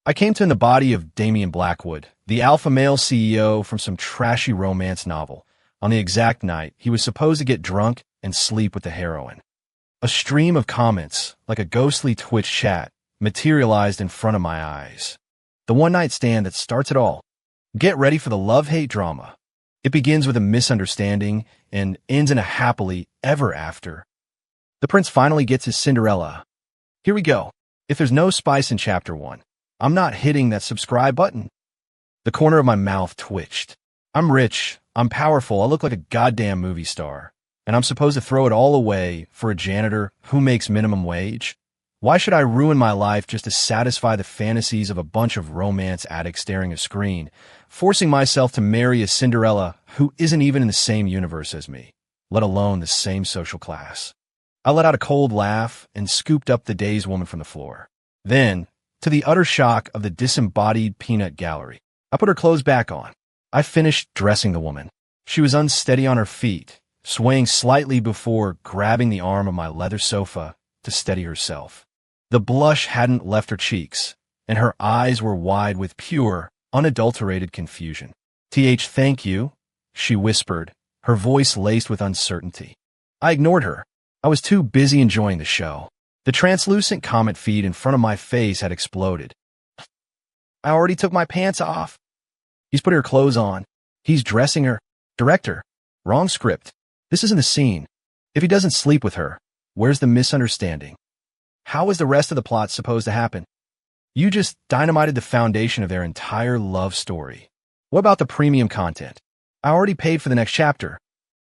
I came to in the body of Damian Blackwood, the alpha male CEO from some trashy romance novel, on the exact night he was supposed to get drunk and sleep with the heroine. A stream of comments, like a ghostly Twitch chat, materialized in front of my eyes. The one-night stand that starts it all. Get ready for the love-hate drama. It begins with a misunderstanding and ends in a happily ever after. The prince finally gets his Cinderella. Here we go. If there's no spice in Chapter 1, I'm not hitting that subscribe button. The corner of my mouth twitched. I'm rich, I'm powerful, I look like a goddamn movie star, and I'm supposed to throw it all away for a janitor who makes minimum wage? Why should I ruin my life just to satisfy the fantasies of a bunch of romance addicts staring at a screen, forcing myself to marry a Cinderella who isn't even in the same universe as me, let alone the same social class? I let out a cold laugh and scooped up the dazed woman from the floor. Then, to the utter shock of the disembodied peanut gallery, I put her clothes back on. I finished dressing the woman. She was unsteady on her feet, swaying slightly before grabbing the arm of my leather sofa to steady herself. The blush hadn't left her cheeks, and her eyes were wide with pure, unadulterated confusion. Thank you, she whispered, her voice laced with uncertainty. I ignored her. I was too busy enjoying the show. The translucent comment feed in front of my face had exploded. I already took my pants off. He's put her clothes on. He's dressing her. Director. Wrong script. This isn't the scene. If he doesn't sleep with her, where's the misunderstanding? How is the rest of the plot supposed to happen? You just dynamited the foundation of their entire love story. What about the premium content? I already paid for the next chapter.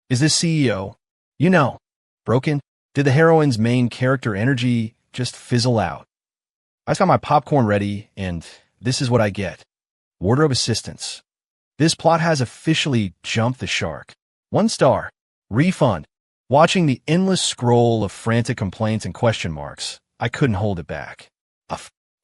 Is this CEO, broken? Did the heroine's main character energy just fizzle out? I got my popcorn ready, and this is what I get. Wardrobe assistance. This plot has officially jumped the shark. 1 star. Refund. Watching the endless scroll of frantic complaints and question marks, I couldn't hold it back.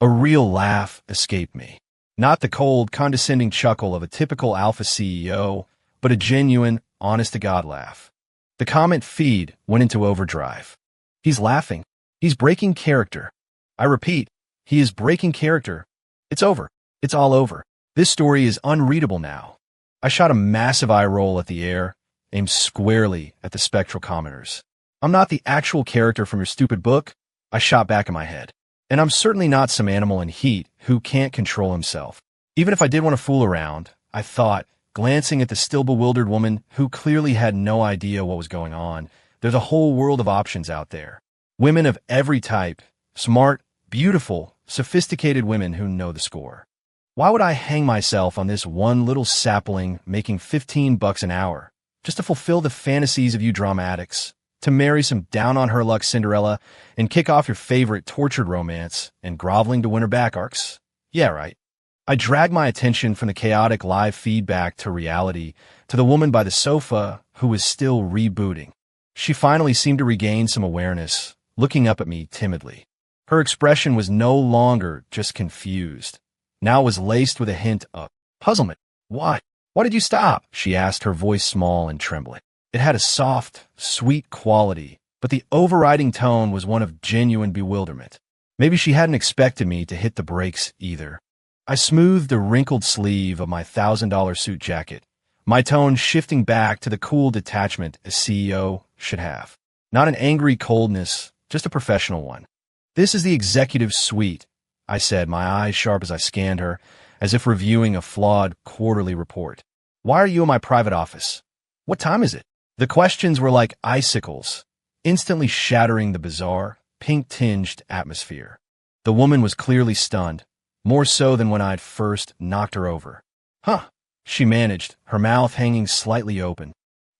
A real laugh escaped me. Not the cold, condescending chuckle of a typical alpha CEO, but a genuine, honest-to-God laugh. The comment feed went into overdrive. He's laughing. He's breaking character. I repeat, he is breaking character. It's over. It's all over. This story is unreadable now. I shot a massive eye roll at the air, aimed squarely at the spectral commenters. I'm not the actual character from your stupid book, I shot back in my head. And I'm certainly not some animal in heat who can't control himself. Even if I did want to fool around, I thought, glancing at the still bewildered woman who clearly had no idea what was going on, there's a whole world of options out there. Women of every type, smart, beautiful, sophisticated women who know the score. Why would I hang myself on this one little sapling making $15 an hour just to fulfill the fantasies of you drama addicts, to marry some down-on-her-luck Cinderella and kick off your favorite tortured romance and groveling to win her back arcs? Yeah, right. I dragged my attention from the chaotic live feedback to reality, to the woman by the sofa who was still rebooting. She finally seemed to regain some awareness, looking up at me timidly. Her expression was no longer just confused. Now it was laced with a hint of puzzlement. Why? Why did you stop? She asked, her voice small and trembling. It had a soft, sweet quality, but the overriding tone was one of genuine bewilderment. Maybe she hadn't expected me to hit the brakes either. I smoothed the wrinkled sleeve of my $1,000 suit jacket, my tone shifting back to the cool detachment a CEO should have. Not an angry coldness, just a professional one. This is the executive suite, I said, my eyes sharp as I scanned her, as if reviewing a flawed quarterly report. Why are you in my private office? What time is it? The questions were like icicles, instantly shattering the bizarre, pink-tinged atmosphere. The woman was clearly stunned, more so than when I'd first knocked her over. Huh, she managed, her mouth hanging slightly open.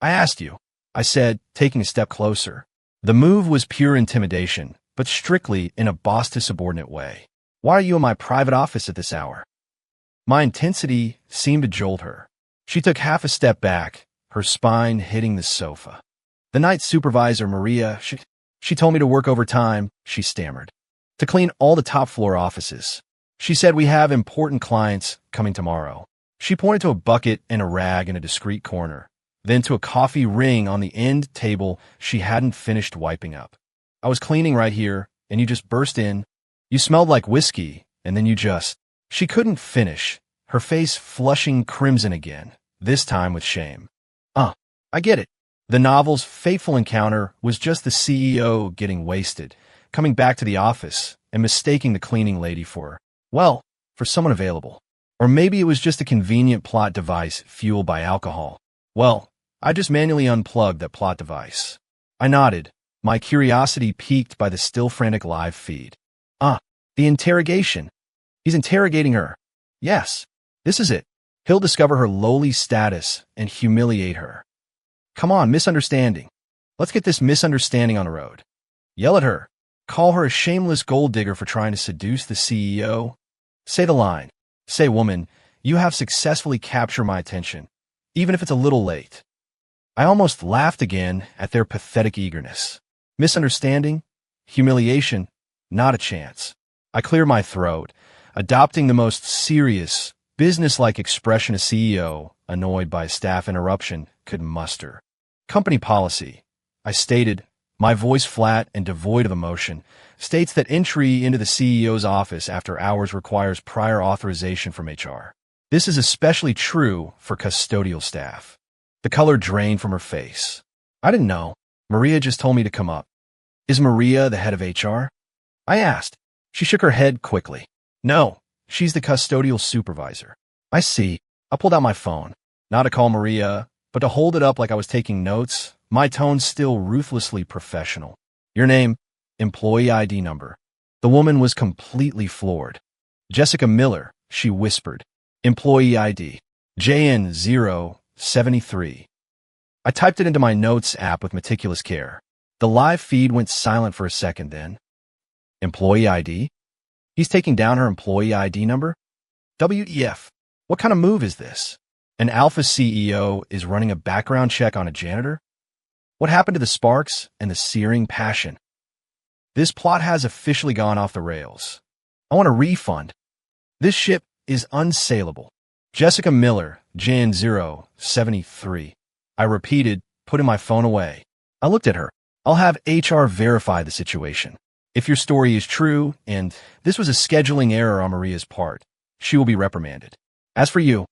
I asked you, I said, taking a step closer. The move was pure intimidation, but strictly in a boss-to-subordinate way. Why are you in my private office at this hour? My intensity seemed to jolt her. She took half a step back, her spine hitting the sofa. The night supervisor, Maria, she told me to work overtime, she stammered, to clean all the top-floor offices. She said we have important clients coming tomorrow. She pointed to a bucket and a rag in a discreet corner, then to a coffee ring on the end table she hadn't finished wiping up. I was cleaning right here, and you just burst in. You smelled like whiskey, and then you just... She couldn't finish, her face flushing crimson again, this time with shame. I get it. The novel's fateful encounter was just the CEO getting wasted, coming back to the office and mistaking the cleaning lady for someone available. Or maybe it was just a convenient plot device fueled by alcohol. Well, I just manually unplugged that plot device. I nodded, my curiosity piqued by the still frantic live feed. The interrogation. He's interrogating her. Yes, this is it. He'll discover her lowly status and humiliate her. Come on, misunderstanding. Let's get this misunderstanding on the road. Yell at her. Call her a shameless gold digger for trying to seduce the CEO. Say the line. Say, woman, you have successfully captured my attention, even if it's a little late. I almost laughed again at their pathetic eagerness. Misunderstanding? Humiliation? Not a chance. I cleared my throat, adopting the most serious, businesslike expression a CEO, annoyed by staff interruption, could muster. Company policy, I stated, my voice flat and devoid of emotion, states that entry into the CEO's office after hours requires prior authorization from HR. This is especially true for custodial staff. The color drained from her face. I didn't know. Maria just told me to come up. Is Maria the head of HR? I asked. She shook her head quickly. No, she's the custodial supervisor. I see. I pulled out my phone. Not to call Maria, but to hold it up like I was taking notes, my tone still ruthlessly professional. Your name, employee ID number. The woman was completely floored. Jessica Miller, she whispered. Employee ID. JN073. I typed it into my notes app with meticulous care. The live feed went silent for a second then. Employee ID? He's taking down her employee ID number? WEF. What kind of move is this? An alpha CEO is running a background check on a janitor? What happened to the sparks and the searing passion? This plot has officially gone off the rails. I want a refund. This ship is unsaleable. Jessica Miller, JN073. I repeated, putting my phone away. I looked at her. I'll have HR verify the situation. If your story is true, and this was a scheduling error on Maria's part, she will be reprimanded. As for you,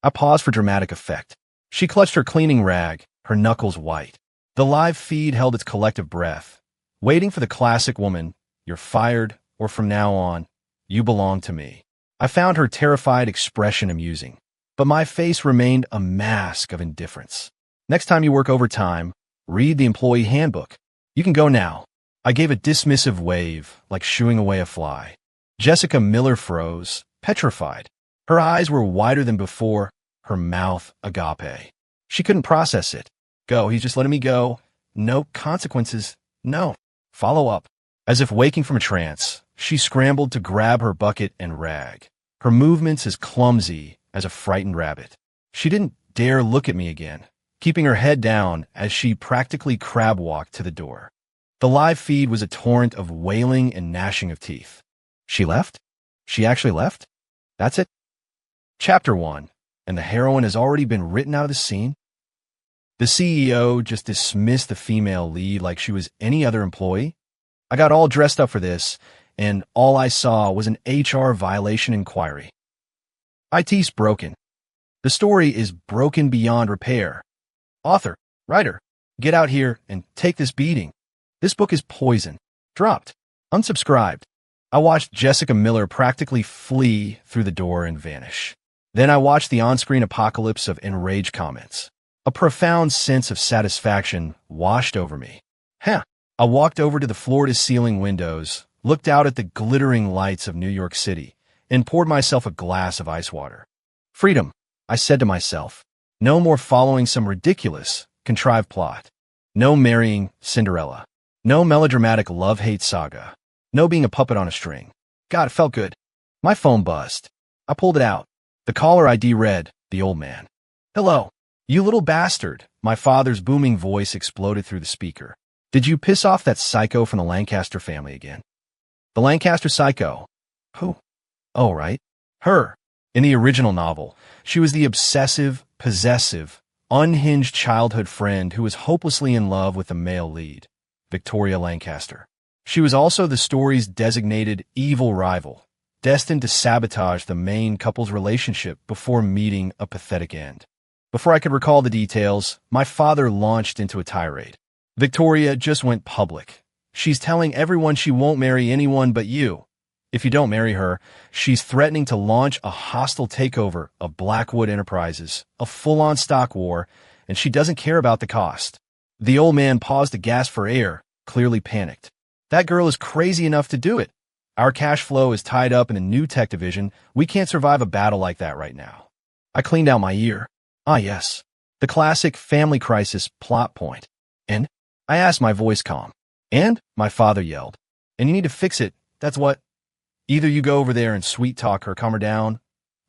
I paused for dramatic effect. She clutched her cleaning rag, her knuckles white. The live feed held its collective breath, waiting for the classic woman, you're fired, or from now on, you belong to me. I found her terrified expression amusing, but my face remained a mask of indifference. Next time you work overtime, read the employee handbook. You can go now. I gave a dismissive wave, like shooing away a fly. Jessica Miller froze, petrified. Her eyes were wider than before, her mouth agape. She couldn't process it. Go, he's just letting me go. No consequences. No. Follow up. As if waking from a trance, she scrambled to grab her bucket and rag. Her movements as clumsy as a frightened rabbit. She didn't dare look at me again, keeping her head down as she practically crab-walked to the door. The live feed was a torrent of wailing and gnashing of teeth. She left? She actually left? That's it? Chapter 1, and the heroine has already been written out of the scene? The CEO just dismissed the female lead like she was any other employee? I got all dressed up for this, and all I saw was an HR violation inquiry. IT's broken. The story is broken beyond repair. Author, writer, get out here and take this beating. This book is poison. Dropped. Unsubscribed. I watched Jessica Miller practically flee through the door and vanish. Then I watched the on-screen apocalypse of enraged comments. A profound sense of satisfaction washed over me. I walked over to the floor-to-ceiling windows, looked out at the glittering lights of New York City, and poured myself a glass of ice water. Freedom, I said to myself. No more following some ridiculous, contrived plot. No marrying Cinderella. No melodramatic love-hate saga. No being a puppet on a string. God, it felt good. My phone buzzed. I pulled it out. The caller ID read, the old man. Hello. You little bastard. My father's booming voice exploded through the speaker. Did you piss off that psycho from the Lancaster family again? The Lancaster psycho? Who? Oh, right. Her. In the original novel, she was the obsessive, possessive, unhinged childhood friend who was hopelessly in love with the male lead, Victoria Lancaster. She was also the story's designated evil rival, destined to sabotage the main couple's relationship before meeting a pathetic end. Before I could recall the details, my father launched into a tirade. Victoria just went public. She's telling everyone she won't marry anyone but you. If you don't marry her, she's threatening to launch a hostile takeover of Blackwood Enterprises, a full-on stock war, and she doesn't care about the cost. The old man paused to gasp for air, clearly panicked. That girl is crazy enough to do it. Our cash flow is tied up in a new tech division. We can't survive a battle like that right now. I cleaned out my ear. Ah, yes. The classic family crisis plot point. And? I asked, my voice calm. And? My father yelled. And you need to fix it. That's what. Either you go over there and sweet-talk her, calm her down,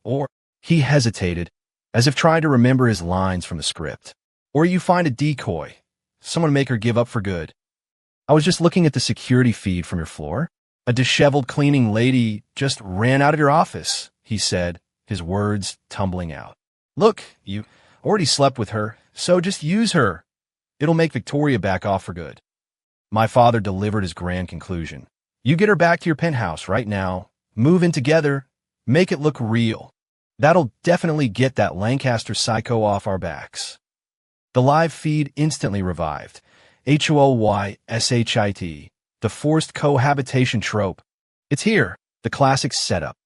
or... He hesitated, as if trying to remember his lines from the script. Or you find a decoy, someone to make her give up for good. I was just looking at the security feed from your floor. A disheveled cleaning lady just ran out of your office, he said, his words tumbling out. Look, you already slept with her, so just use her. It'll make Victoria back off for good. My father delivered his grand conclusion. You get her back to your penthouse right now, move in together, make it look real. That'll definitely get that Lancaster psycho off our backs. The live feed instantly revived. HOLYSHIT, the forced cohabitation trope. It's here, the classic setup.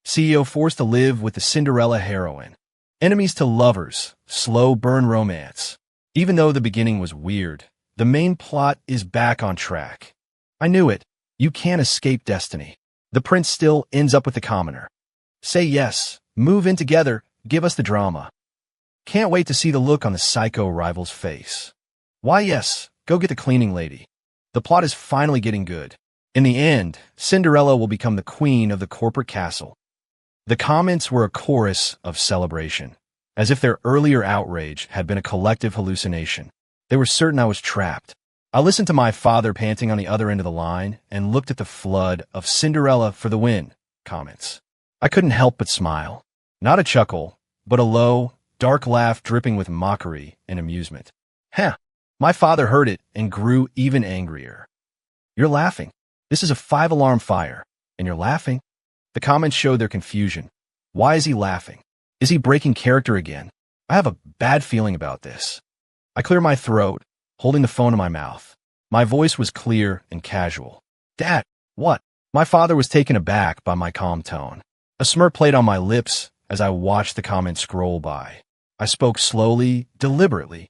CEO forced to live with the Cinderella heroine. Enemies to lovers, slow burn romance. Even though the beginning was weird, the main plot is back on track. I knew it. You can't escape destiny. The prince still ends up with the commoner. Say yes, move in together, give us the drama. Can't wait to see the look on the psycho rival's face. Why yes, go get the cleaning lady. The plot is finally getting good. In the end, Cinderella will become the queen of the corporate castle. The comments were a chorus of celebration, as if their earlier outrage had been a collective hallucination. They were certain I was trapped. I listened to my father panting on the other end of the line and looked at the flood of Cinderella for the win comments. I couldn't help but smile. Not a chuckle, but a low, dark laugh dripping with mockery and amusement. Heh! My father heard it and grew even angrier. You're laughing. This is a 5-alarm fire, and you're laughing? The comments showed their confusion. Why is he laughing? Is he breaking character again? I have a bad feeling about this. I cleared my throat, holding the phone in my mouth. My voice was clear and casual. Dad, what? My father was taken aback by my calm tone. A smirk played on my lips as I watched the comments scroll by. I spoke slowly, deliberately.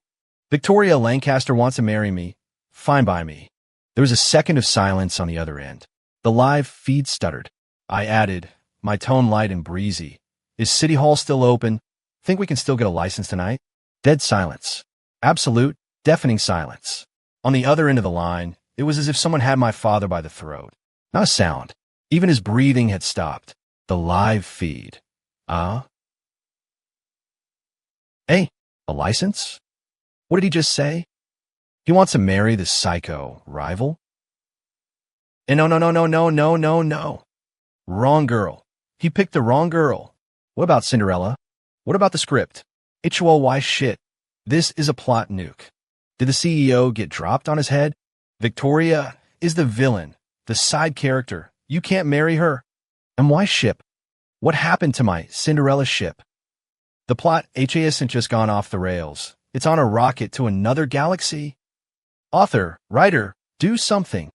Victoria Lancaster wants to marry me. Fine by me. There was a second of silence on the other end. The live feed stuttered. I added, my tone light and breezy. Is City Hall still open? Think we can still get a license tonight? Dead silence. Absolute, deafening silence. On the other end of the line, it was as if someone had my father by the throat. Not a sound. Even his breathing had stopped. The live feed. Hey, a license? What did he just say? He wants to marry the psycho rival? And no. Wrong girl. He picked the wrong girl. What about Cinderella? What about the script? HOLY shit. This is a plot nuke. Did the CEO get dropped on his head? Victoria is the villain, the side character. You can't marry her. And why ship? What happened to my Cinderella ship? The plot hasn't just gone off the rails. It's on a rocket to another galaxy. Author, writer, do something.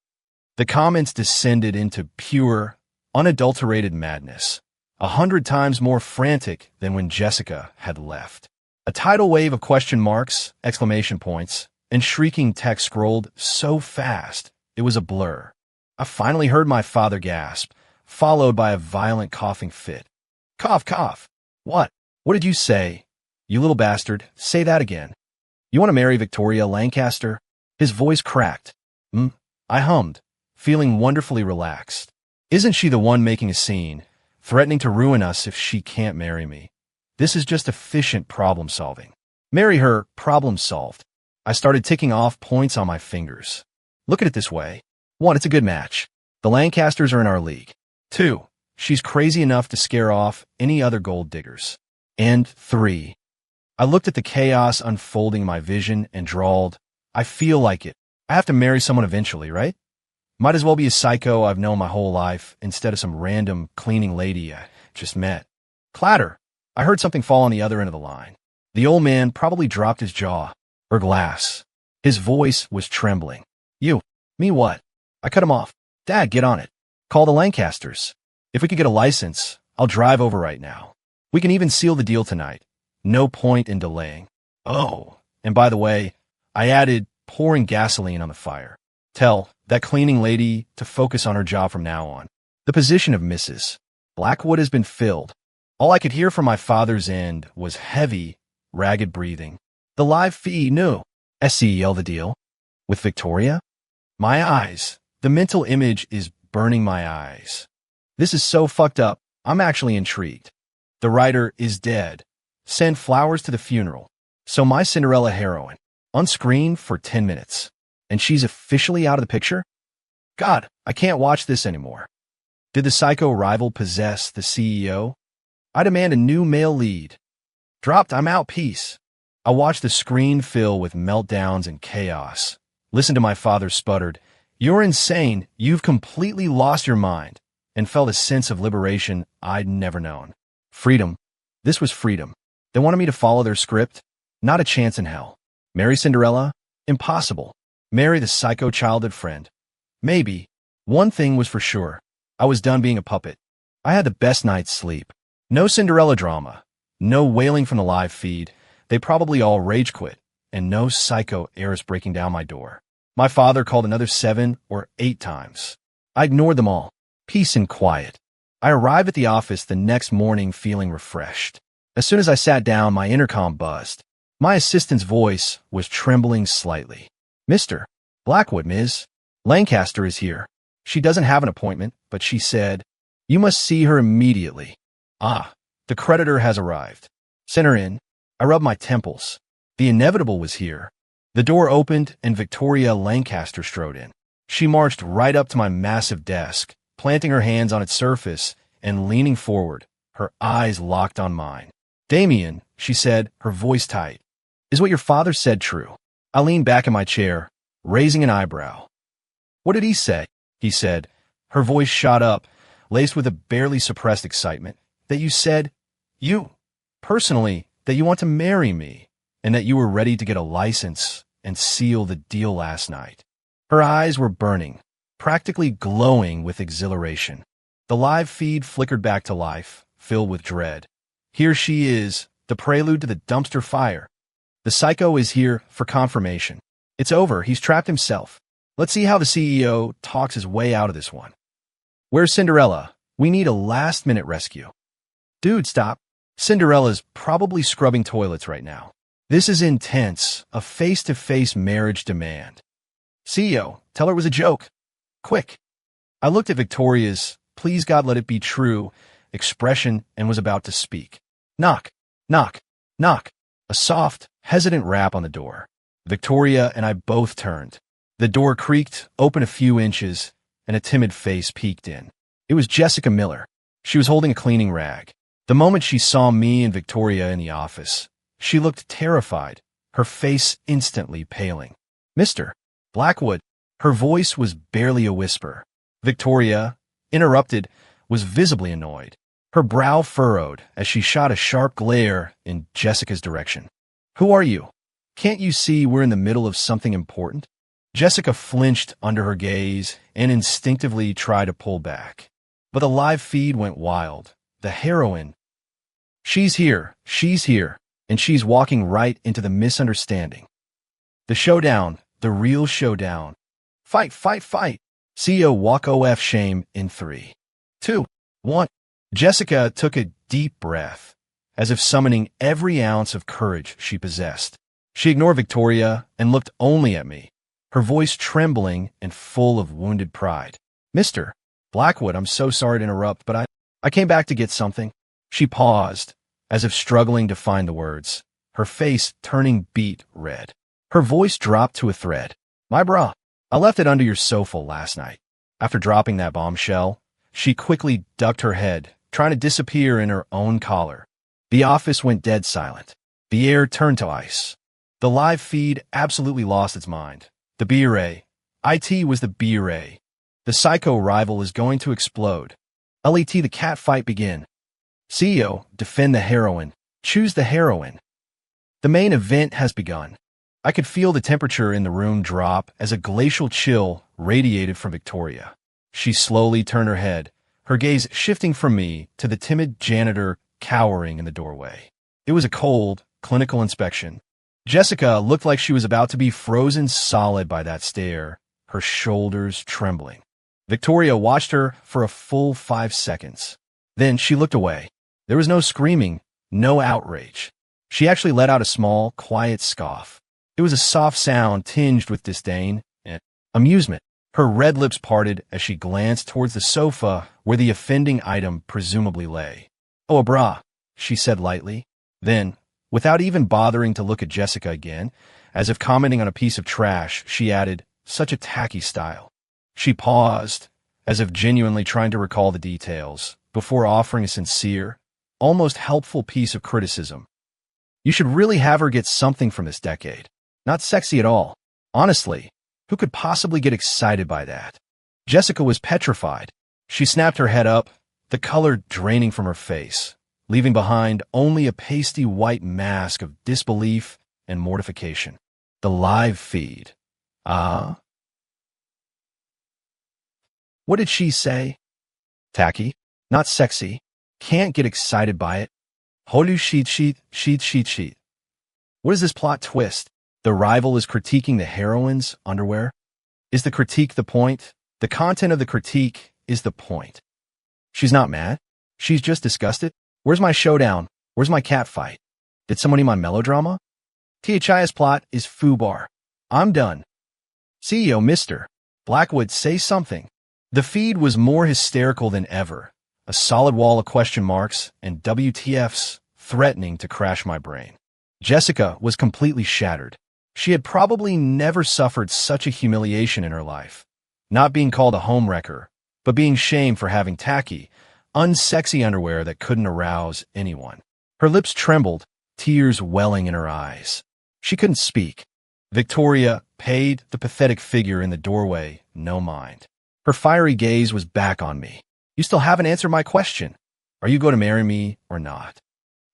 The comments descended into pure, unadulterated madness, 100 times more frantic than when Jessica had left. A tidal wave of question marks, exclamation points, and shrieking text scrolled so fast it was a blur. I finally heard my father gasp, followed by a violent coughing fit. Cough, cough. What? What did you say? You little bastard, say that again. You want to marry Victoria Lancaster? His voice cracked. I hummed, feeling wonderfully relaxed. Isn't she the one making a scene, threatening to ruin us if she can't marry me? This is just efficient problem solving. Marry her, problem solved. I started ticking off points on my fingers. Look at it this way. 1, it's a good match. The Lancasters are in our league. 2, she's crazy enough to scare off any other gold diggers. And 3, I looked at the chaos unfolding in my vision and drawled, I feel like it. I have to marry someone eventually, right? Might as well be a psycho I've known my whole life instead of some random cleaning lady I just met. Clatter. I heard something fall on the other end of the line. The old man probably dropped his jaw, or glass. His voice was trembling. You. Me what? I cut him off. Dad, get on it. Call the Lancasters. If we could get a license, I'll drive over right now. We can even seal the deal tonight. No point in delaying. Oh, and by the way, I added pouring gasoline on the fire. Tell that cleaning lady to focus on her job from now on. The position of Mrs. Blackwood has been filled. All I could hear from my father's end was heavy, ragged breathing. The live feed knew. SCEL the deal? With Victoria? My eyes. The mental image is burning my eyes. This is so fucked up, I'm actually intrigued. The writer is dead. Send flowers to the funeral. So my Cinderella heroine, on screen for 10 minutes. And she's officially out of the picture? God, I can't watch this anymore. Did the psycho rival possess the CEO? I demand a new male lead. Dropped, I'm out, peace. I watched the screen fill with meltdowns and chaos. Listen to my father sputtered, "You're insane, you've completely lost your mind," and felt a sense of liberation I'd never known. Freedom. This was freedom. They wanted me to follow their script? Not a chance in hell. Marry Cinderella? Impossible. Marry the psycho childhood friend? Maybe. One thing was for sure. I was done being a puppet. I had the best night's sleep. No Cinderella drama. No wailing from the live feed. They probably all rage quit. And no psycho heirs breaking down my door. My father called another 7 or 8 times. I ignored them all. Peace and quiet. I arrived at the office the next morning feeling refreshed. As soon as I sat down, my intercom buzzed. My assistant's voice was trembling slightly. "Mr. Blackwood, Ms. Lancaster is here. She doesn't have an appointment, but she said, you must see her immediately." Ah, the creditor has arrived. Send her in. I rubbed my temples. The inevitable was here. The door opened and Victoria Lancaster strode in. She marched right up to my massive desk, planting her hands on its surface and leaning forward, her eyes locked on mine. "Damien," she said, her voice tight, "is what your father said true?" I leaned back in my chair, raising an eyebrow. "What did he say?" He said. Her voice shot up, laced with a barely suppressed excitement. "That you said, you, personally, that you want to marry me, and that you were ready to get a license and seal the deal last night." Her eyes were burning, practically glowing with exhilaration. The live feed flickered back to life, filled with dread. Here she is, the prelude to the dumpster fire. The psycho is here for confirmation. It's over, he's trapped himself. Let's see how the CEO talks his way out of this one. "Where's Cinderella? We need a last-minute rescue." "Dude, stop. Cinderella's probably scrubbing toilets right now. This is intense, a face-to-face marriage demand. CEO, tell her it was a joke. Quick." I looked at Victoria's, "Please God let it be true," expression and was about to speak. Knock, knock, knock. A soft, hesitant rap on the door. Victoria and I both turned. The door creaked, open a few inches, and a timid face peeked in. It was Jessica Miller. She was holding a cleaning rag. The moment she saw me and Victoria in the office, she looked terrified, her face instantly paling. "Mr. Blackwood." Her voice was barely a whisper. Victoria, interrupted, was visibly annoyed. Her brow furrowed as she shot a sharp glare in Jessica's direction. "Who are you? Can't you see we're in the middle of something important?" Jessica flinched under her gaze and instinctively tried to pull back. But the live feed went wild. The heroine. She's here, and she's walking right into the misunderstanding. The showdown, the real showdown. Fight, fight, fight. CEO walk OF shame in 3, 2, 1. Jessica took a deep breath, as if summoning every ounce of courage she possessed. She ignored Victoria and looked only at me, her voice trembling and full of wounded pride. "Mr. Blackwood, I'm so sorry to interrupt, but I came back to get something." She paused, as if struggling to find the words, her face turning beet red. Her voice dropped to a thread. "My bra. I left it under your sofa last night." After dropping that bombshell, she quickly ducked her head, trying to disappear in her own collar. The office went dead silent. The air turned to ice. The live feed absolutely lost its mind. The B-Ray. IT was the B-Ray. The psycho rival is going to explode. Let the cat fight begin. CEO, defend the heroine. Choose the heroine. The main event has begun. I could feel the temperature in the room drop as a glacial chill radiated from Victoria. She slowly turned her head, her gaze shifting from me to the timid janitor cowering in the doorway. It was a cold, clinical inspection. Jessica looked like she was about to be frozen solid by that stare, her shoulders trembling. Victoria watched her for a full 5 seconds. Then she looked away. There was no screaming, no outrage. She actually let out a small, quiet scoff. It was a soft sound tinged with disdain and amusement. Her red lips parted as she glanced towards the sofa where the offending item presumably lay. "Oh, a bra," she said lightly. Then, without even bothering to look at Jessica again, as if commenting on a piece of trash, she added, "Such a tacky style." She paused, as if genuinely trying to recall the details, before offering a sincere, almost helpful piece of criticism. "You should really have her get something from this decade. Not sexy at all. Honestly, who could possibly get excited by that?" Jessica was petrified. She snapped her head up, the color draining from her face, leaving behind only a pasty white mask of disbelief and mortification. The live feed. Ah? What did she say? Tacky? Not sexy? Can't get excited by it? Holy sheet. What is this plot twist? The rival is critiquing the heroine's underwear? Is the critique the point? The content of the critique is the point. She's not mad. She's just disgusted. Where's my showdown? Where's my cat fight? Did someone need my melodrama? THI's plot is foobar. I'm done. CEO Mr. Blackwood, say something. The feed was more hysterical than ever. A solid wall of question marks and WTFs threatening to crash my brain. Jessica was completely shattered. She had probably never suffered such a humiliation in her life. Not being called a homewrecker, but being shamed for having tacky, unsexy underwear that couldn't arouse anyone. Her lips trembled, tears welling in her eyes. She couldn't speak. Victoria paid the pathetic figure in the doorway no mind. Her fiery gaze was back on me. "You still haven't answered my question. Are you going to marry me or not?"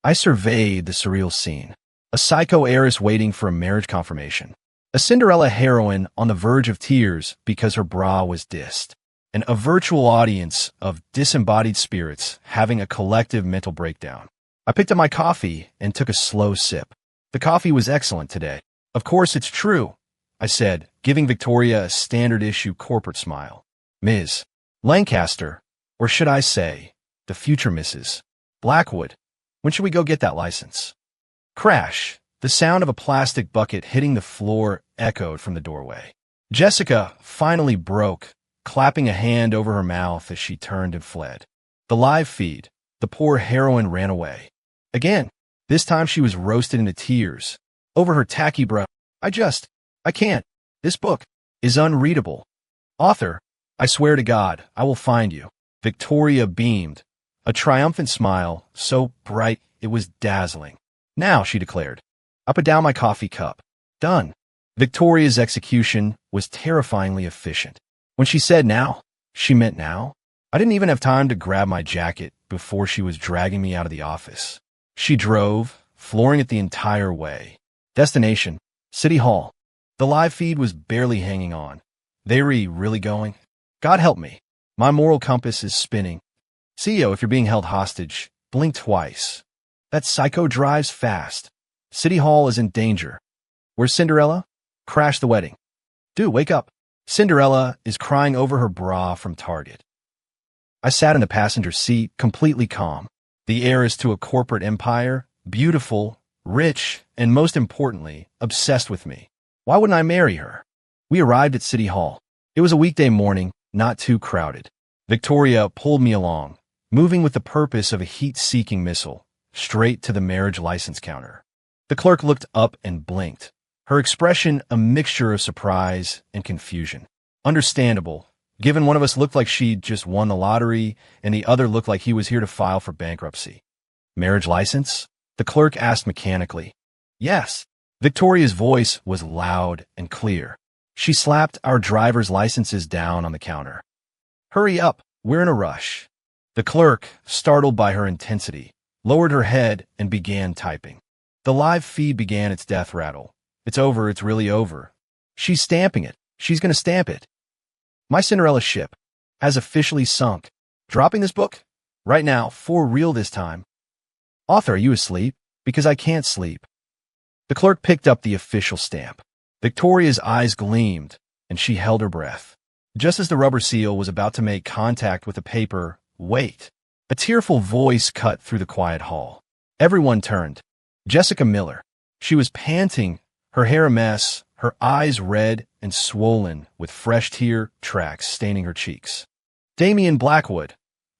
I surveyed the surreal scene. A psycho heiress waiting for a marriage confirmation. A Cinderella heroine on the verge of tears because her bra was dissed. And a virtual audience of disembodied spirits having a collective mental breakdown. I picked up my coffee and took a slow sip. The coffee was excellent today. "Of course it's true," I said, giving Victoria a standard-issue corporate smile. "Ms. Lancaster, or should I say, the future Mrs. Blackwood, when should we go get that license?" Crash! The sound of a plastic bucket hitting the floor echoed from the doorway. Jessica finally broke, clapping a hand over her mouth as she turned and fled. The live feed. The poor heroine ran away. Again, this time she was roasted into tears. Over her tacky bra. I can't. This book is unreadable. Author, I swear to God, I will find you. Victoria beamed, a triumphant smile, so bright it was dazzling. "Now," she declared. I put down my coffee cup. Done. Victoria's execution was terrifyingly efficient. When she said now, she meant now. I didn't even have time to grab my jacket before she was dragging me out of the office. She drove, flooring it the entire way. Destination, City Hall. The live feed was barely hanging on. They were really going? God help me. My moral compass is spinning. CEO, if you're being held hostage, blink twice. That psycho drives fast. City Hall is in danger. Where's Cinderella? Crash the wedding. Dude, wake up. Cinderella is crying over her bra from Target. I sat in the passenger seat, completely calm. The heiress to a corporate empire, beautiful, rich, and most importantly, obsessed with me. Why wouldn't I marry her? We arrived at City Hall. It was a weekday morning, not too crowded. Victoria pulled me along, moving with the purpose of a heat-seeking missile, straight to the marriage license counter. The clerk looked up and blinked, her expression a mixture of surprise and confusion. Understandable, given one of us looked like she'd just won the lottery and the other looked like he was here to file for bankruptcy. Marriage license? The clerk asked mechanically. Yes. Victoria's voice was loud and clear. She slapped our driver's licenses down on the counter. Hurry up, we're in a rush. The clerk, startled by her intensity, lowered her head and began typing. The live feed began its death rattle. It's over, it's really over. She's stamping it. She's gonna stamp it. My Cinderella ship has officially sunk. Dropping this book? Right now, for real this time. Author, are you asleep? Because I can't sleep. The clerk picked up the official stamp. Victoria's eyes gleamed, and she held her breath. Just as the rubber seal was about to make contact with the paper, wait. A tearful voice cut through the quiet hall. Everyone turned. Jessica Miller. She was panting, her hair a mess, her eyes red and swollen with fresh tear tracks staining her cheeks. Damien Blackwood,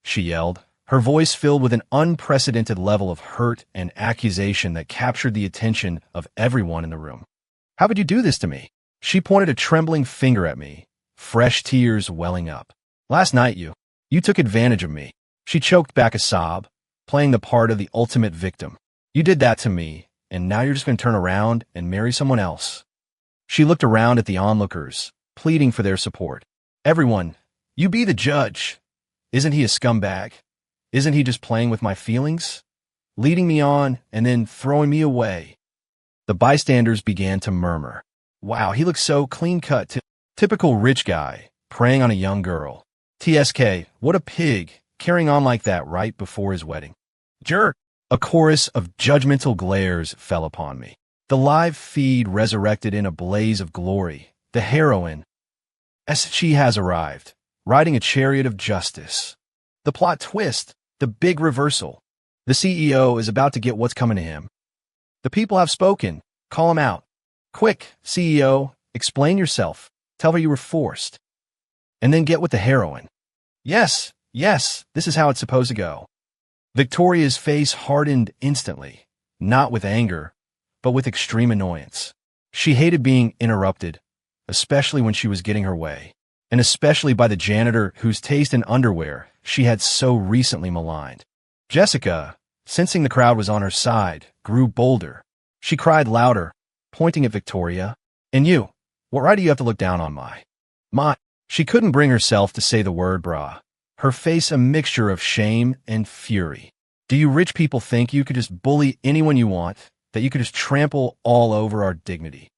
she yelled, her voice filled with an unprecedented level of hurt and accusation that captured the attention of everyone in the room. How could you do this to me? She pointed a trembling finger at me, fresh tears welling up. Last night you took advantage of me. She choked back a sob, playing the part of the ultimate victim. You did that to me, and now you're just going to turn around and marry someone else. She looked around at the onlookers, pleading for their support. Everyone, you be the judge. Isn't he a scumbag? Isn't he just playing with my feelings? Leading me on and then throwing me away. The bystanders began to murmur. Wow, he looks so clean-cut. Typical rich guy, preying on a young girl. TSK, what a pig, carrying on like that right before his wedding. Jerk! A chorus of judgmental glares fell upon me. The live feed resurrected in a blaze of glory. The heroine, as she has arrived, riding a chariot of justice. The plot twist, the big reversal. The CEO is about to get what's coming to him. The people have spoken. Call him out. Quick, CEO, explain yourself. Tell her you were forced. And then get with the heroine. Yes, this is how it's supposed to go. Victoria's face hardened instantly, not with anger, but with extreme annoyance. She hated being interrupted, especially when she was getting her way, and especially by the janitor whose taste in underwear she had so recently maligned. Jessica, sensing the crowd was on her side, grew bolder. She cried louder, pointing at Victoria. And you, what right do you have to look down on my? She couldn't bring herself to say the word brah, her face a mixture of shame and fury. Do you rich people think you could just bully anyone you want, that you could just trample all over our dignity?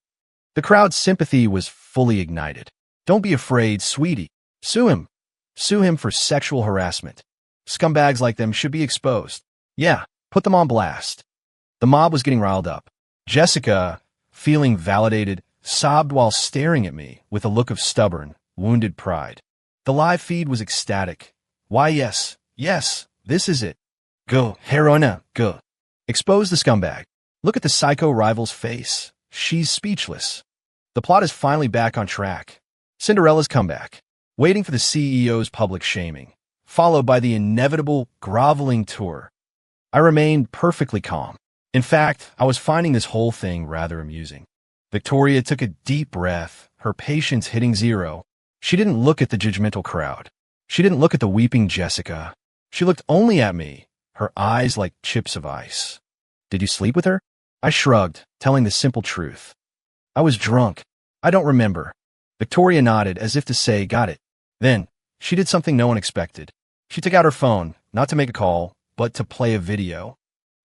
The crowd's sympathy was fully ignited. Don't be afraid, sweetie. Sue him. Sue him for sexual harassment. Scumbags like them should be exposed. Yeah, put them on blast. The mob was getting riled up. Jessica, feeling validated, sobbed while staring at me with a look of stubborn, wounded pride. The live feed was ecstatic. Why, yes, this is it. Go, Heroine, go. Expose the scumbag. Look at the psycho rival's face. She's speechless. The plot is finally back on track. Cinderella's comeback. Waiting for the CEO's public shaming, followed by the inevitable groveling tour. I remained perfectly calm. In fact, I was finding this whole thing rather amusing. Victoria took a deep breath, her patience hitting zero. She didn't look at the judgmental crowd. She didn't look at the weeping Jessica. She looked only at me, her eyes like chips of ice. Did you sleep with her? I shrugged, telling the simple truth. I was drunk. I don't remember. Victoria nodded as if to say, got it. Then, she did something no one expected. She took out her phone, not to make a call, but to play a video.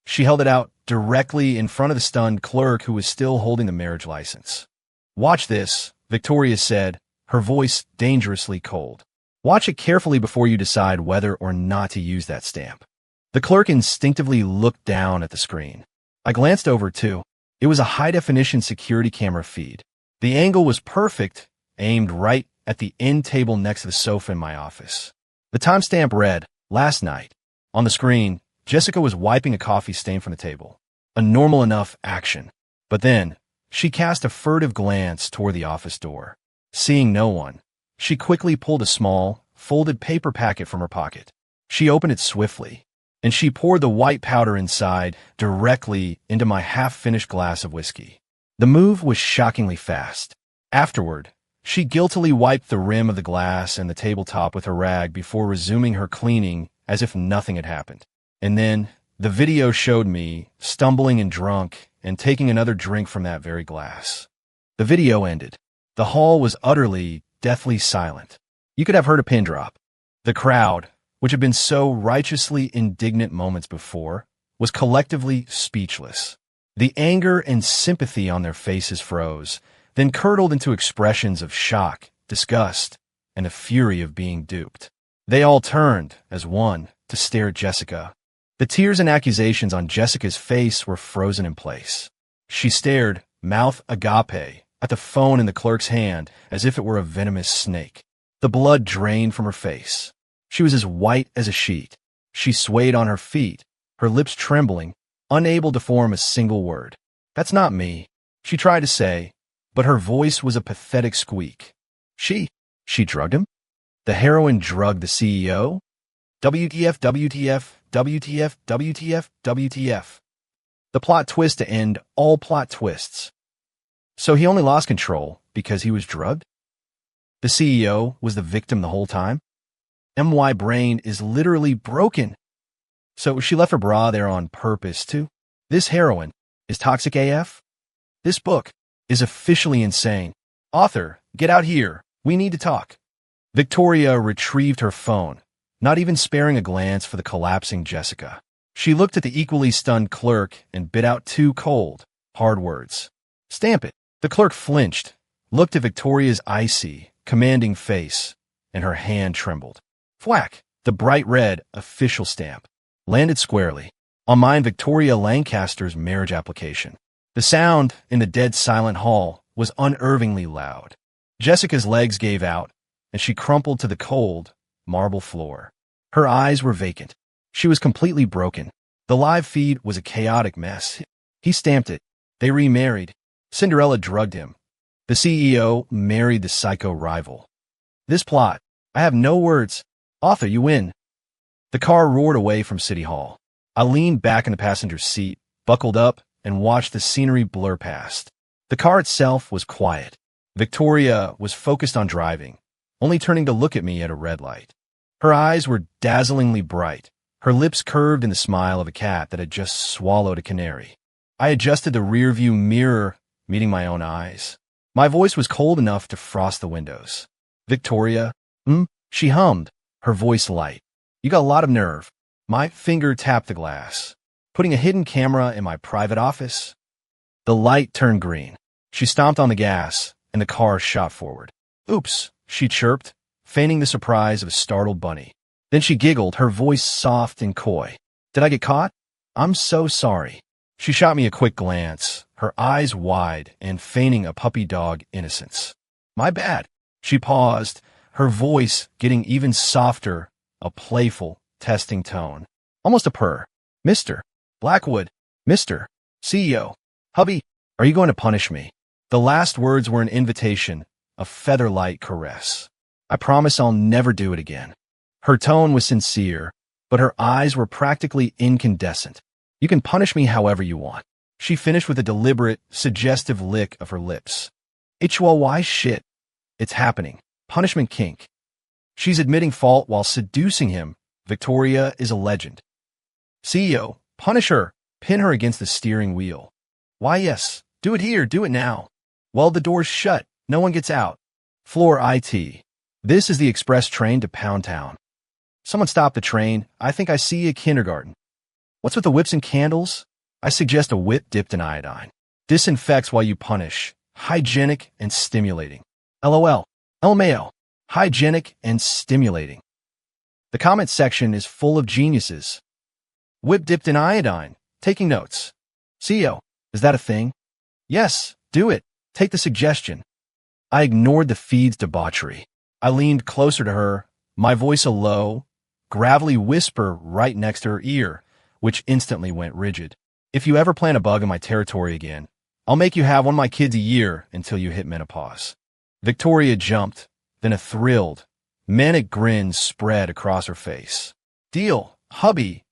She held it out directly in front of the stunned clerk who was still holding the marriage license. Watch this, Victoria said, her voice dangerously cold. Watch it carefully before you decide whether or not to use that stamp. The clerk instinctively looked down at the screen. I glanced over too. It was a high-definition security camera feed. The angle was perfect, aimed right at the end table next to the sofa in my office. The timestamp read, last night. On the screen, Jessica was wiping a coffee stain from the table. A normal enough action. But then, she cast a furtive glance toward the office door. Seeing no one, she quickly pulled a small, folded paper packet from her pocket. She opened it swiftly, and she poured the white powder inside directly into my half-finished glass of whiskey. The move was shockingly fast. Afterward, she guiltily wiped the rim of the glass and the tabletop with her rag before resuming her cleaning as if nothing had happened. And then, the video showed me, stumbling and drunk, and taking another drink from that very glass. The video ended. The hall was utterly, deathly silent. You could have heard a pin drop. The crowd, which had been so righteously indignant moments before, was collectively speechless. The anger and sympathy on their faces froze, then curdled into expressions of shock, disgust, and the fury of being duped. They all turned, as one, to stare at Jessica. The tears and accusations on Jessica's face were frozen in place. She stared, mouth agape, at the phone in the clerk's hand as if it were a venomous snake. The blood drained from her face. She was as white as a sheet. She swayed on her feet, her lips trembling, unable to form a single word. "That's not me," she tried to say, but her voice was a pathetic squeak. She drugged him? The heroine drugged the CEO? WTF, WTF, WTF, WTF, WTF. The plot twist to end all plot twists. So he only lost control because he was drugged? The CEO was the victim the whole time? My brain is literally broken. So she left her bra there on purpose, too? This heroine is toxic AF? This book is officially insane. Author, get out here. We need to talk. Victoria retrieved her phone, not even sparing a glance for the collapsing Jessica. She looked at the equally stunned clerk and bit out two cold, hard words. "Stamp it." The clerk flinched, looked at Victoria's icy, commanding face, and her hand trembled. Thwack! The bright red official stamp landed squarely on mine Victoria Lancaster's marriage application. The sound in the dead silent hall was unnervingly loud. Jessica's legs gave out, and she crumpled to the cold, marble floor. Her eyes were vacant. She was completely broken. The live feed was a chaotic mess. He stamped it. They remarried. Cinderella drugged him. The CEO married the psycho rival. This plot, I have no words. Author, you win. The car roared away from City Hall. I leaned back in the passenger seat, buckled up, and watched the scenery blur past. The car itself was quiet. Victoria was focused on driving, only turning to look at me at a red light. Her eyes were dazzlingly bright, her lips curved in the smile of a cat that had just swallowed a canary. I adjusted the rearview mirror, meeting my own eyes. My voice was cold enough to frost the windows. "Victoria, she hummed, her voice light. "You got a lot of nerve." My finger tapped the glass. "Putting a hidden camera in my private office?" The light turned green. She stomped on the gas, and the car shot forward. "Oops," she chirped, feigning the surprise of a startled bunny. Then she giggled, her voice soft and coy. "Did I get caught? I'm so sorry." She shot me a quick glance, her eyes wide and feigning a puppy dog innocence. "My bad." She paused, her voice getting even softer, a playful, testing tone. Almost a purr. "Mr. Blackwood, Mr. CEO, hubby, are you going to punish me?" The last words were an invitation, a feather-light caress. "I promise I'll never do it again." Her tone was sincere, but her eyes were practically incandescent. "You can punish me however you want." She finished with a deliberate, suggestive lick of her lips. "HOY shit. It's happening. Punishment kink." She's admitting fault while seducing him. Victoria is a legend. "CEO, punish her. Pin her against the steering wheel." "Why, yes. Do it here. Do it now." "Well, the door's shut. No one gets out." Floor IT. "This is the express train to Pound Town." "Someone stop the train. I think I see a kindergarten." "What's with the whips and candles?" "I suggest a whip dipped in iodine. Disinfects while you punish. Hygienic and stimulating." LOL. LMAO. Hygienic and stimulating. The comment section is full of geniuses. Whip dipped in iodine. Taking notes. CEO, is that a thing? Yes, do it. Take the suggestion. I ignored the feed's debauchery. I leaned closer to her, my voice a low, gravelly whisper right next to her ear, which instantly went rigid. "If you ever plant a bug in my territory again, I'll make you have one of my kids a year until you hit menopause." Victoria jumped, then a thrilled, manic grin spread across her face. "Deal, hubby.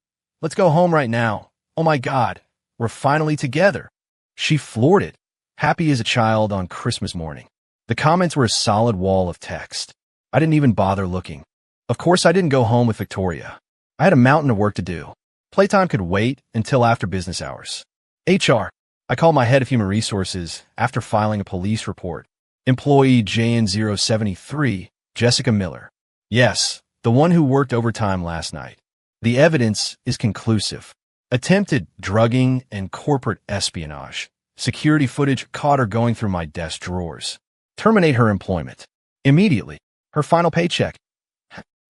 Let's go home right now. Oh my God, we're finally together." She floored it, happy as a child on Christmas morning. The comments were a solid wall of text. I didn't even bother looking. Of course, I didn't go home with Victoria. I had a mountain of work to do. Playtime could wait until after business hours. HR. I called my head of human resources after filing a police report. Employee JN073, Jessica Miller. "Yes, the one who worked overtime last night. The evidence is conclusive. Attempted drugging and corporate espionage. Security footage caught her going through my desk drawers. Terminate her employment. Immediately. Her final paycheck.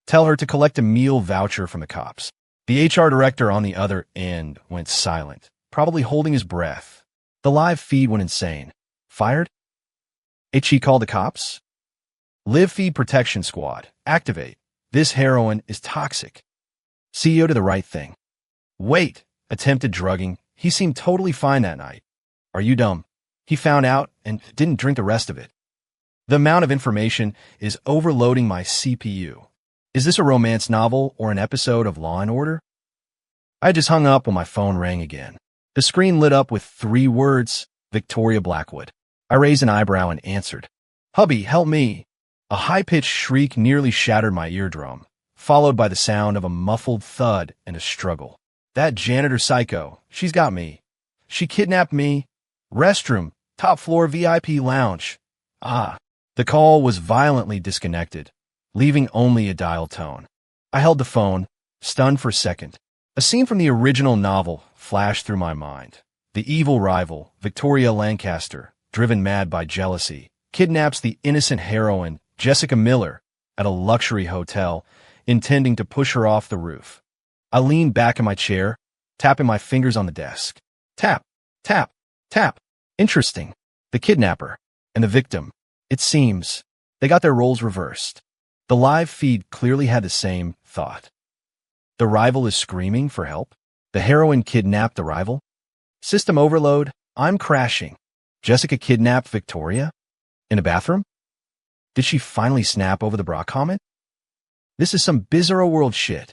Tell her to collect a meal voucher from the cops. The HR director on the other end went silent, probably holding his breath. The live feed went insane. Fired? HE called the cops? Live Feed Protection Squad. Activate. This heroine is toxic. CEO did the right thing. Wait. Attempted drugging. He seemed totally fine that night. Are you dumb? He found out and didn't drink the rest of it. The amount of information is overloading my CPU. Is this a romance novel or an episode of Law & Order? I just hung up when my phone rang again. The screen lit up with 3 words, Victoria Blackwood. I raised an eyebrow and answered. Hubby, help me. A high-pitched shriek nearly shattered my eardrum, followed by the sound of a muffled thud and a struggle. That janitor psycho, she's got me. She kidnapped me. Restroom, top floor VIP lounge. The call was violently disconnected, leaving only a dial tone. I held the phone, stunned for a second. A scene from the original novel flashed through my mind. The evil rival, Victoria Lancaster, driven mad by jealousy, kidnaps the innocent heroine, Jessica Miller, at a luxury hotel, intending to push her off the roof. I leaned back in my chair, tapping my fingers on the desk. Tap, tap, tap. Interesting. The kidnapper and the victim. It seems they got their roles reversed. The live feed clearly had the same thought. The rival is screaming for help. The heroine kidnapped the rival. System overload. I'm crashing. Jessica kidnapped Victoria? In a bathroom? Did she finally snap over the bra comment? This is some bizarro world shit.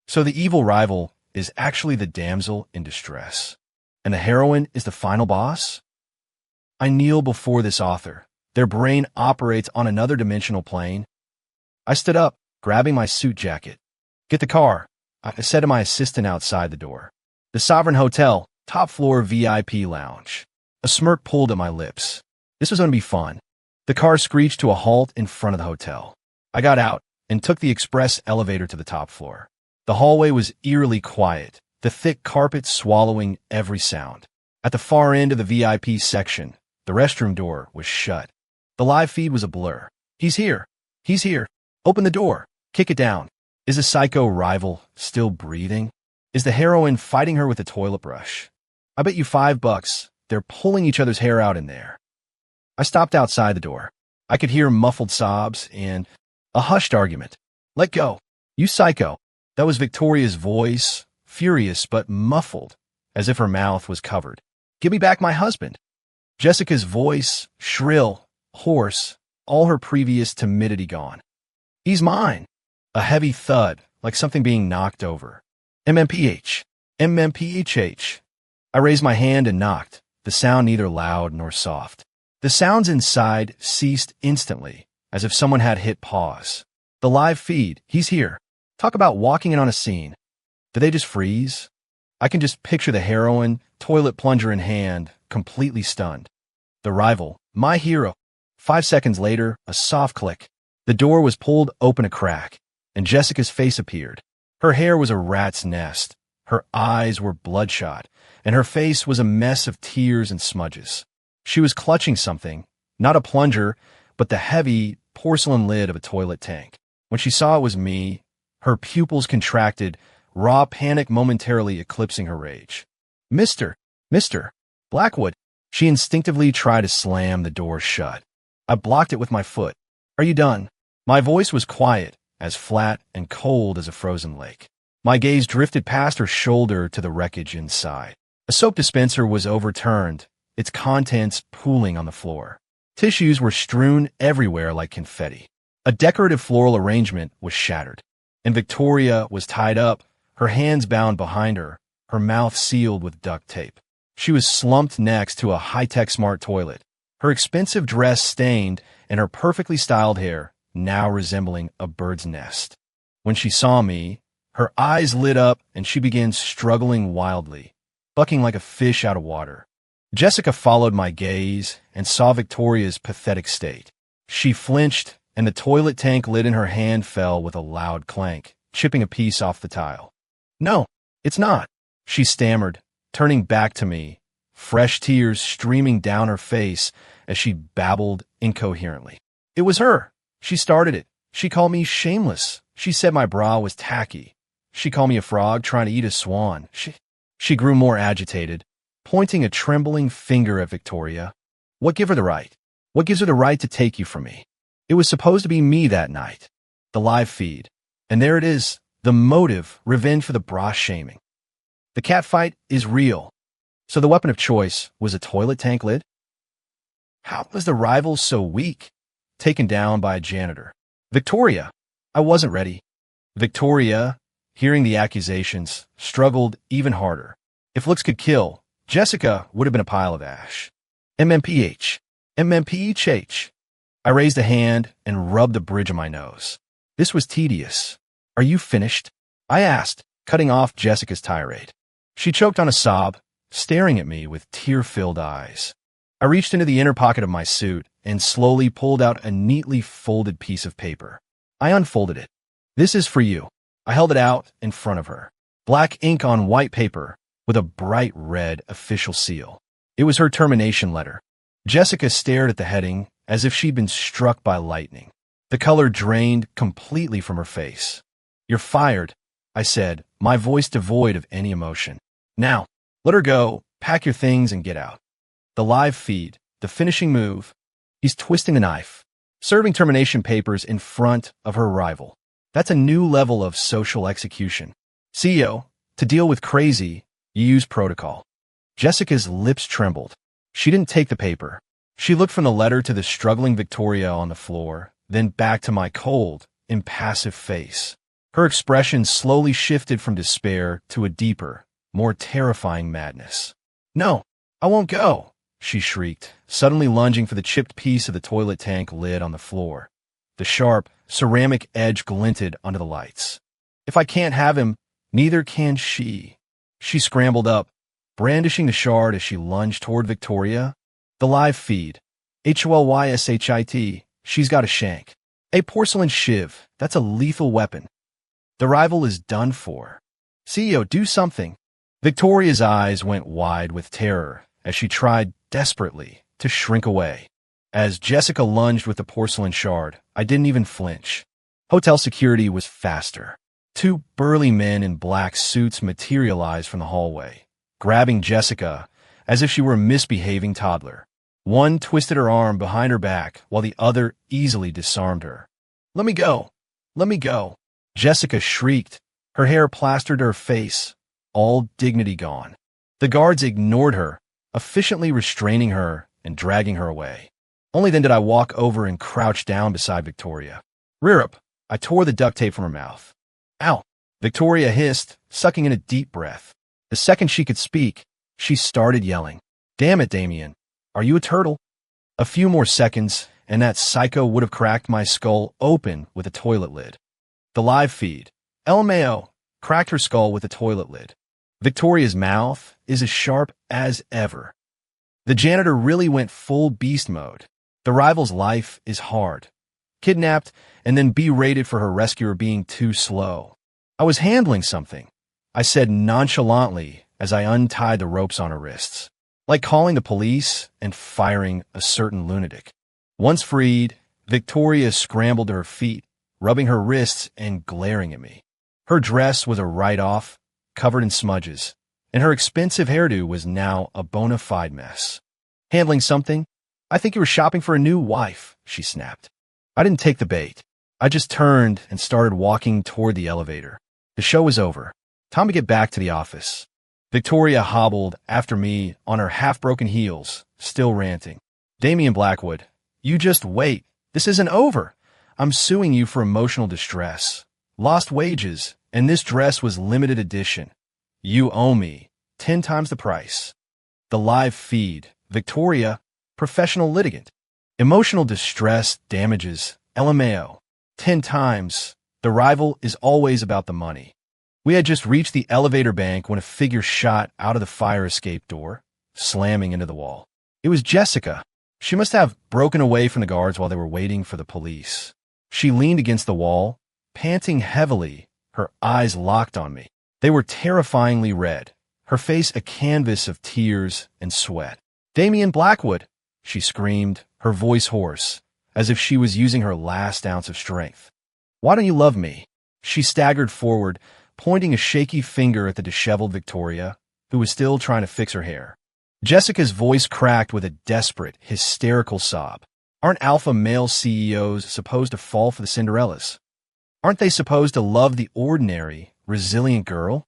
So the evil rival is actually the damsel in distress, and the heroine is the final boss? I kneel before this author. Their brain operates on another dimensional plane. I stood up, grabbing my suit jacket. Get the car, I said to my assistant outside the door. The Sovereign Hotel, top floor VIP lounge. A smirk pulled at my lips. This was going to be fun. The car screeched to a halt in front of the hotel. I got out and took the express elevator to the top floor. The hallway was eerily quiet, the thick carpet swallowing every sound. At the far end of the VIP section, the restroom door was shut. The live feed was a blur. He's here. He's here. Open the door. Kick it down. Is the psycho rival still breathing? Is the heroine fighting her with a toilet brush? I bet you $5 they're pulling each other's hair out in there. I stopped outside the door. I could hear muffled sobs and a hushed argument. Let go. You psycho. That was Victoria's voice, furious but muffled, as if her mouth was covered. Give me back my husband. Jessica's voice, shrill, hoarse, all her previous timidity gone. He's mine. A heavy thud, like something being knocked over. MMPH. MMPHH. I raised my hand and knocked, the sound neither loud nor soft. The sounds inside ceased instantly, as if someone had hit pause. The live feed, he's here. Talk about walking in on a scene. Did they just freeze? I can just picture the heroine, toilet plunger in hand, completely stunned. The rival, my hero. 5 seconds later, a soft click. The door was pulled open a crack, and Jessica's face appeared. Her hair was a rat's nest. Her eyes were bloodshot, and her face was a mess of tears and smudges. She was clutching something, not a plunger, but the heavy porcelain lid of a toilet tank. When she saw it was me, her pupils contracted, raw panic momentarily eclipsing her rage. Mr. Blackwood. She instinctively tried to slam the door shut. I blocked it with my foot. Are you done? My voice was quiet, as flat and cold as a frozen lake. My gaze drifted past her shoulder to the wreckage inside. A soap dispenser was overturned, its contents pooling on the floor. Tissues were strewn everywhere like confetti. A decorative floral arrangement was shattered, and Victoria was tied up, her hands bound behind her, her mouth sealed with duct tape. She was slumped next to a high-tech smart toilet, her expensive dress stained and her perfectly styled hair now resembling a bird's nest. When she saw me, her eyes lit up and she began struggling wildly, bucking like a fish out of water. Jessica followed my gaze and saw Victoria's pathetic state. She flinched and the toilet tank lid in her hand fell with a loud clank, chipping a piece off the tile. "No, it's not," she stammered, turning back to me, fresh tears streaming down her face as she babbled incoherently. "It was her. She started it. She called me shameless. She said my bra was tacky. She called me a frog trying to eat a swan. She grew more agitated, pointing a trembling finger at Victoria. "What gives her the right? What gives her the right to take you from me? It was supposed to be me that night." The live feed. And there it is, the motive, revenge for the bra shaming. The cat fight is real. So the weapon of choice was a toilet tank lid? How was the rival so weak? Taken down by a janitor. Victoria. I wasn't ready. Victoria, hearing the accusations, struggled even harder. If looks could kill, Jessica would have been a pile of ash. MMPH. MMPHH. I raised a hand and rubbed the bridge of my nose. This was tedious. "Are you finished?" I asked, cutting off Jessica's tirade. She choked on a sob, staring at me with tear-filled eyes. I reached into the inner pocket of my suit and slowly pulled out a neatly folded piece of paper. I unfolded it. "This is for you." I held it out in front of her. Black ink on white paper with a bright red official seal. It was her termination letter. Jessica stared at the heading as if she'd been struck by lightning. The color drained completely from her face. "You're fired," I said, my voice devoid of any emotion. "Now, let her go, pack your things, and get out." The live feed, the finishing move. He's twisting the knife, serving termination papers in front of her rival. That's a new level of social execution. CEO, to deal with crazy, you use protocol. Jessica's lips trembled. She didn't take the paper. She looked from the letter to the struggling Victoria on the floor, then back to my cold, impassive face. Her expression slowly shifted from despair to a deeper, more terrifying madness. "No, I won't go," she shrieked, suddenly lunging for the chipped piece of the toilet tank lid on the floor. The sharp, ceramic edge glinted under the lights. "If I can't have him, neither can she." She scrambled up, brandishing the shard as she lunged toward Victoria. The live feed. HOLYSHIT. She's got a shank. A porcelain shiv. That's a lethal weapon. The rival is done for. "CEO, do something." Victoria's eyes went wide with terror as she tried desperately to shrink away. As Jessica lunged with the porcelain shard, I didn't even flinch. Hotel security was faster. Two burly men in black suits materialized from the hallway, grabbing Jessica as if she were a misbehaving toddler. One twisted her arm behind her back while the other easily disarmed her. "Let me go! Let me go!" Jessica shrieked, her hair plastered to her face, all dignity gone. The guards ignored her, efficiently restraining her and dragging her away. Only then did I walk over and crouch down beside Victoria. "Rear up!" I tore the duct tape from her mouth. "Ow!" Victoria hissed, sucking in a deep breath. The second she could speak, she started yelling. "Damn it, Damien. Are you a turtle?" A few more seconds, and that psycho would have cracked my skull open with a toilet lid. The live feed. LMAO cracked her skull with a toilet lid. Victoria's mouth is as sharp as ever. The janitor really went full beast mode. The rival's life is hard. Kidnapped and then berated for her rescuer being too slow. "I was handling something," I said nonchalantly as I untied the ropes on her wrists. Like calling the police and firing a certain lunatic. Once freed, Victoria scrambled to her feet, rubbing her wrists and glaring at me. Her dress was a write-off, covered in smudges, and her expensive hairdo was now a bona fide mess. "Handling something? I think you were shopping for a new wife," she snapped. I didn't take the bait. I just turned and started walking toward the elevator. The show was over. Time to get back to the office. Victoria hobbled after me on her half-broken heels, still ranting. "Damien Blackwood, you just wait. This isn't over. I'm suing you for emotional distress. Lost wages, and this dress was limited edition. You owe me 10 times the price." The live feed. Victoria, professional litigant. Emotional distress damages, LMAO. 10 times. The rival is always about the money. We had just reached the elevator bank when a figure shot out of the fire escape door, slamming into the wall. It was Jessica. She must have broken away from the guards while they were waiting for the police. She leaned against the wall, panting heavily, her eyes locked on me. They were terrifyingly red, her face a canvas of tears and sweat. "Damian Blackwood!" she screamed, her voice hoarse, as if she was using her last ounce of strength. "Why don't you love me?" She staggered forward, pointing a shaky finger at the disheveled Victoria, who was still trying to fix her hair. Jessica's voice cracked with a desperate, hysterical sob. Aren't alpha male CEOs supposed to fall for the Cinderellas? Aren't they supposed to love the ordinary, resilient girl?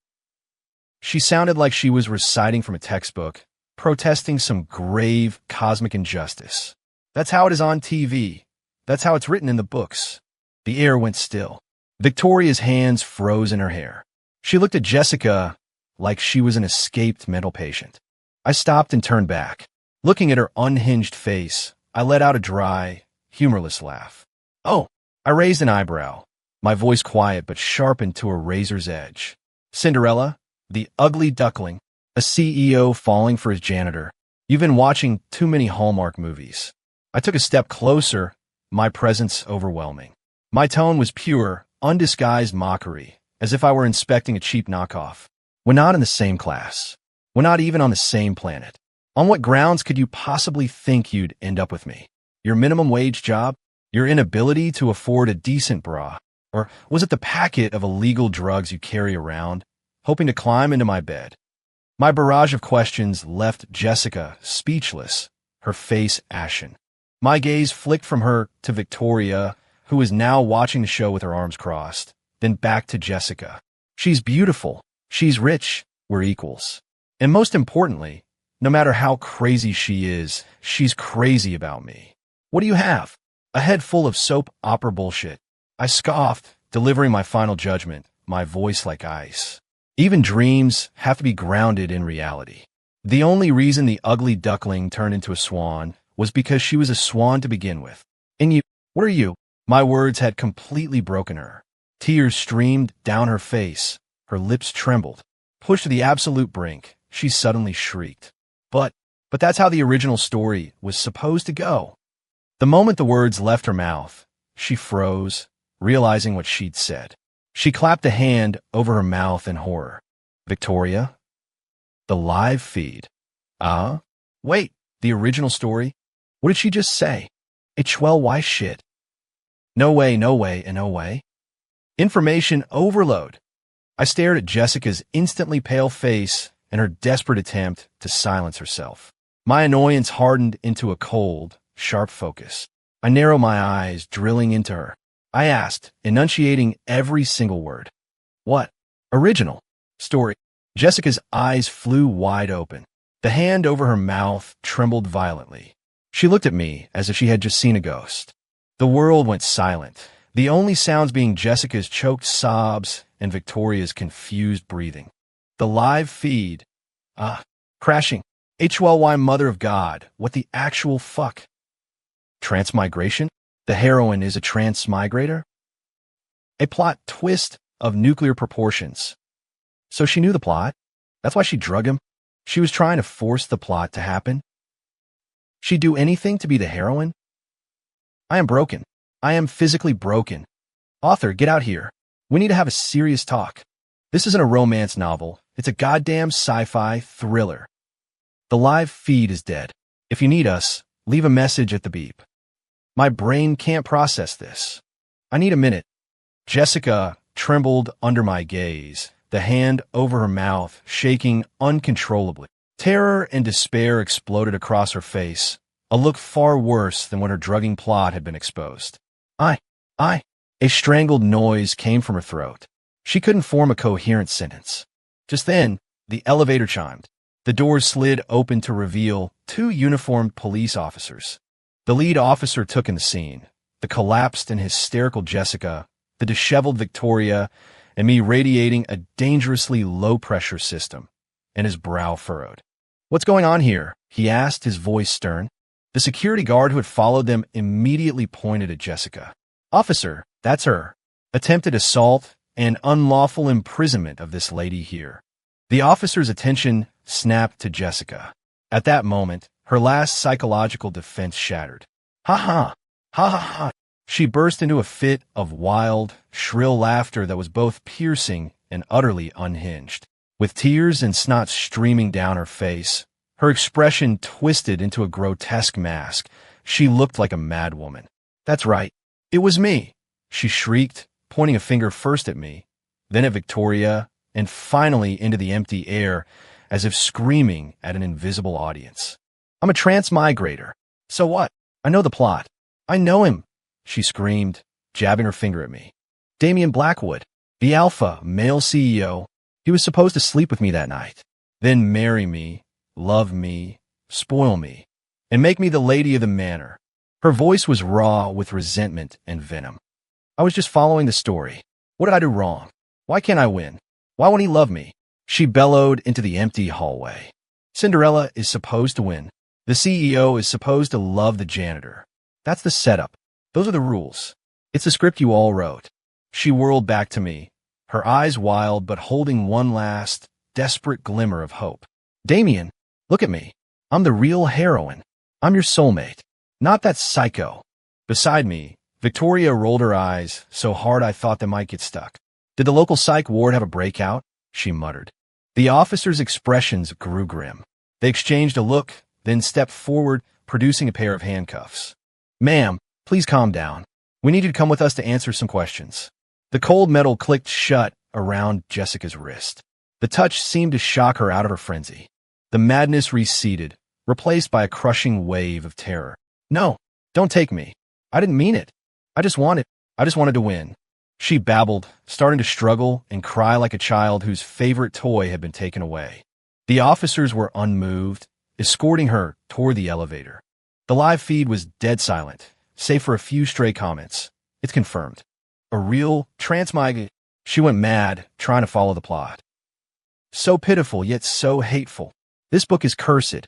She sounded like she was reciting from a textbook, protesting some grave cosmic injustice. That's how it is on TV. That's how it's written in the books. The air went still. Victoria's hands froze in her hair. She looked at Jessica like she was an escaped mental patient. I stopped and turned back. Looking at her unhinged face, I let out a dry, humorless laugh. "Oh," I raised an eyebrow, my voice quiet but sharpened to a razor's edge. "Cinderella, the ugly duckling, a CEO falling for his janitor. You've been watching too many Hallmark movies." I took a step closer, my presence overwhelming. My tone was pure, undisguised mockery, as if I were inspecting a cheap knockoff. "We're not in the same class. We're not even on the same planet. On what grounds could you possibly think you'd end up with me? Your minimum wage job? Your inability to afford a decent bra? Or was it the packet of illegal drugs you carry around, hoping to climb into my bed?" My barrage of questions left Jessica speechless, her face ashen. My gaze flicked from her to Victoria, who was now watching the show with her arms crossed, then back to Jessica. "She's beautiful. She's rich. We're equals. And most importantly, no matter how crazy she is, she's crazy about me. What do you have? A head full of soap opera bullshit." I scoffed, delivering my final judgment, my voice like ice. Even dreams have to be grounded in reality. The only reason the ugly duckling turned into a swan was because she was a swan to begin with. "And you, what are you?" My words had completely broken her. Tears streamed down her face, her lips trembled. Pushed to the absolute brink, she suddenly shrieked. But that's how the original story was supposed to go. The moment the words left her mouth, she froze, realizing what she'd said. She clapped a hand over her mouth in horror. "Victoria? The live feed? Wait, the original story? What did she just say? Why shit? No way, no way, and no way." Information overload. I stared at Jessica's instantly pale face and her desperate attempt to silence herself. My annoyance hardened into a cold, sharp focus. I narrowed my eyes, drilling into her. I asked, enunciating every single word. "What? Original? Story?" Jessica's eyes flew wide open. The hand over her mouth trembled violently. She looked at me as if she had just seen a ghost. The world went silent, the only sounds being Jessica's choked sobs and Victoria's confused breathing. The live feed. Crashing. Why mother of God, what the actual fuck? Transmigration? The heroine is a transmigrator? A plot twist of nuclear proportions. So she knew the plot. That's why she drug him. She was trying to force the plot to happen. She'd do anything to be the heroine. I am broken. I am physically broken. Author, get out here. We need to have a serious talk. This isn't a romance novel. It's a goddamn sci-fi thriller. The live feed is dead. If you need us, leave a message at the beep. My brain can't process this. I need a minute. Jessica trembled under my gaze, the hand over her mouth shaking uncontrollably. Terror and despair exploded across her face, a look far worse than when her drugging plot had been exposed. A strangled noise came from her throat. She couldn't form a coherent sentence. Just then, the elevator chimed. The doors slid open to reveal two uniformed police officers. The lead officer took in the scene, the collapsed and hysterical Jessica, the disheveled Victoria, and me radiating a dangerously low-pressure system, and his brow furrowed. "What's going on here?" he asked, his voice stern. The security guard who had followed them immediately pointed at Jessica. "Officer, that's her. Attempted assault and unlawful imprisonment of this lady here." The officer's attention snapped to Jessica. At that moment, her last psychological defense shattered. Ha ha, ha ha ha, She burst into a fit of wild, shrill laughter that was both piercing and utterly unhinged. With tears and snot streaming down her face, her expression twisted into a grotesque mask, she looked like a madwoman. "That's right. It was me," she shrieked, pointing a finger first at me, then at Victoria, and finally into the empty air, as if screaming at an invisible audience. "I'm a transmigrator. So what? I know the plot. I know him," she screamed, jabbing her finger at me. "Damian Blackwood, the alpha male CEO. He was supposed to sleep with me that night, then marry me, love me, spoil me, and make me the lady of the manor." Her voice was raw with resentment and venom. "I was just following the story. What did I do wrong? Why can't I win? Why won't he love me?" She bellowed into the empty hallway. "Cinderella is supposed to win. The CEO is supposed to love the janitor. That's the setup. Those are the rules. It's the script you all wrote." She whirled back to me, her eyes wild but holding one last, desperate glimmer of hope. "Damian, look at me. I'm the real heroine. I'm your soulmate, not that psycho." Beside me, Victoria rolled her eyes so hard I thought they might get stuck. "Did the local psych ward have a breakout?" she muttered. The officers' expressions grew grim. They exchanged a look, then stepped forward, producing a pair of handcuffs. "Ma'am, please calm down. We need you to come with us to answer some questions." The cold metal clicked shut around Jessica's wrist. The touch seemed to shock her out of her frenzy. The madness receded, replaced by a crushing wave of terror. "No, don't take me. I didn't mean it. I just wanted to win," she babbled, starting to struggle and cry like a child whose favorite toy had been taken away. The officers were unmoved, escorting her toward the elevator. The live feed was dead silent, save for a few stray comments. "It's confirmed. A real transmigrant." She went mad, trying to follow the plot. "So pitiful, yet so hateful. This book is cursed."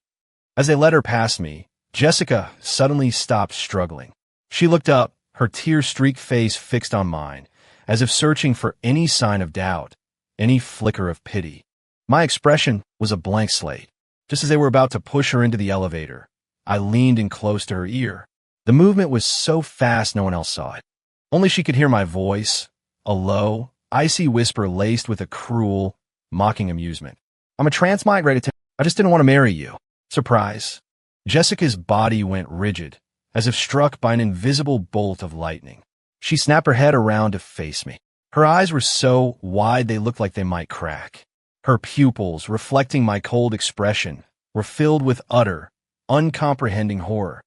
As they led her past me, Jessica suddenly stopped struggling. She looked up, her tear-streaked face fixed on mine, as if searching for any sign of doubt, any flicker of pity. My expression was a blank slate. Just as they were about to push her into the elevator, I leaned in close to her ear. The movement was so fast no one else saw it. Only she could hear my voice, a low, icy whisper laced with a cruel, mocking amusement. "I'm a transmigrator. I just didn't want to marry you. Surprise." Jessica's body went rigid, as if struck by an invisible bolt of lightning. She snapped her head around to face me. Her eyes were so wide they looked like they might crack. Her pupils, reflecting my cold expression, were filled with utter, uncomprehending horror.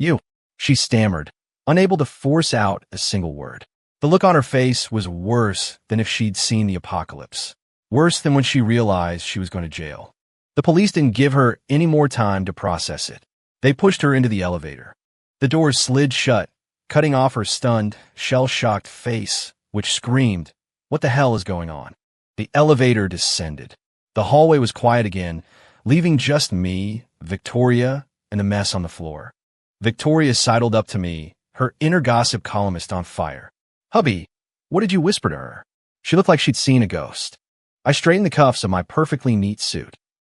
You, she stammered, unable to force out a single word. The look on her face was worse than if she'd seen the apocalypse. Worse than when she realized she was going to jail. The police didn't give her any more time to process it. They pushed her into the elevator. The doors slid shut, cutting off her stunned, shell-shocked face, which screamed, "What the hell is going on?" The elevator descended. The hallway was quiet again, leaving just me, Victoria, and the mess on the floor. Victoria sidled up to me, her inner gossip columnist on fire. "Hubby, what did you whisper to her?" She looked like she'd seen a ghost. I straightened the cuffs of my perfectly neat suit.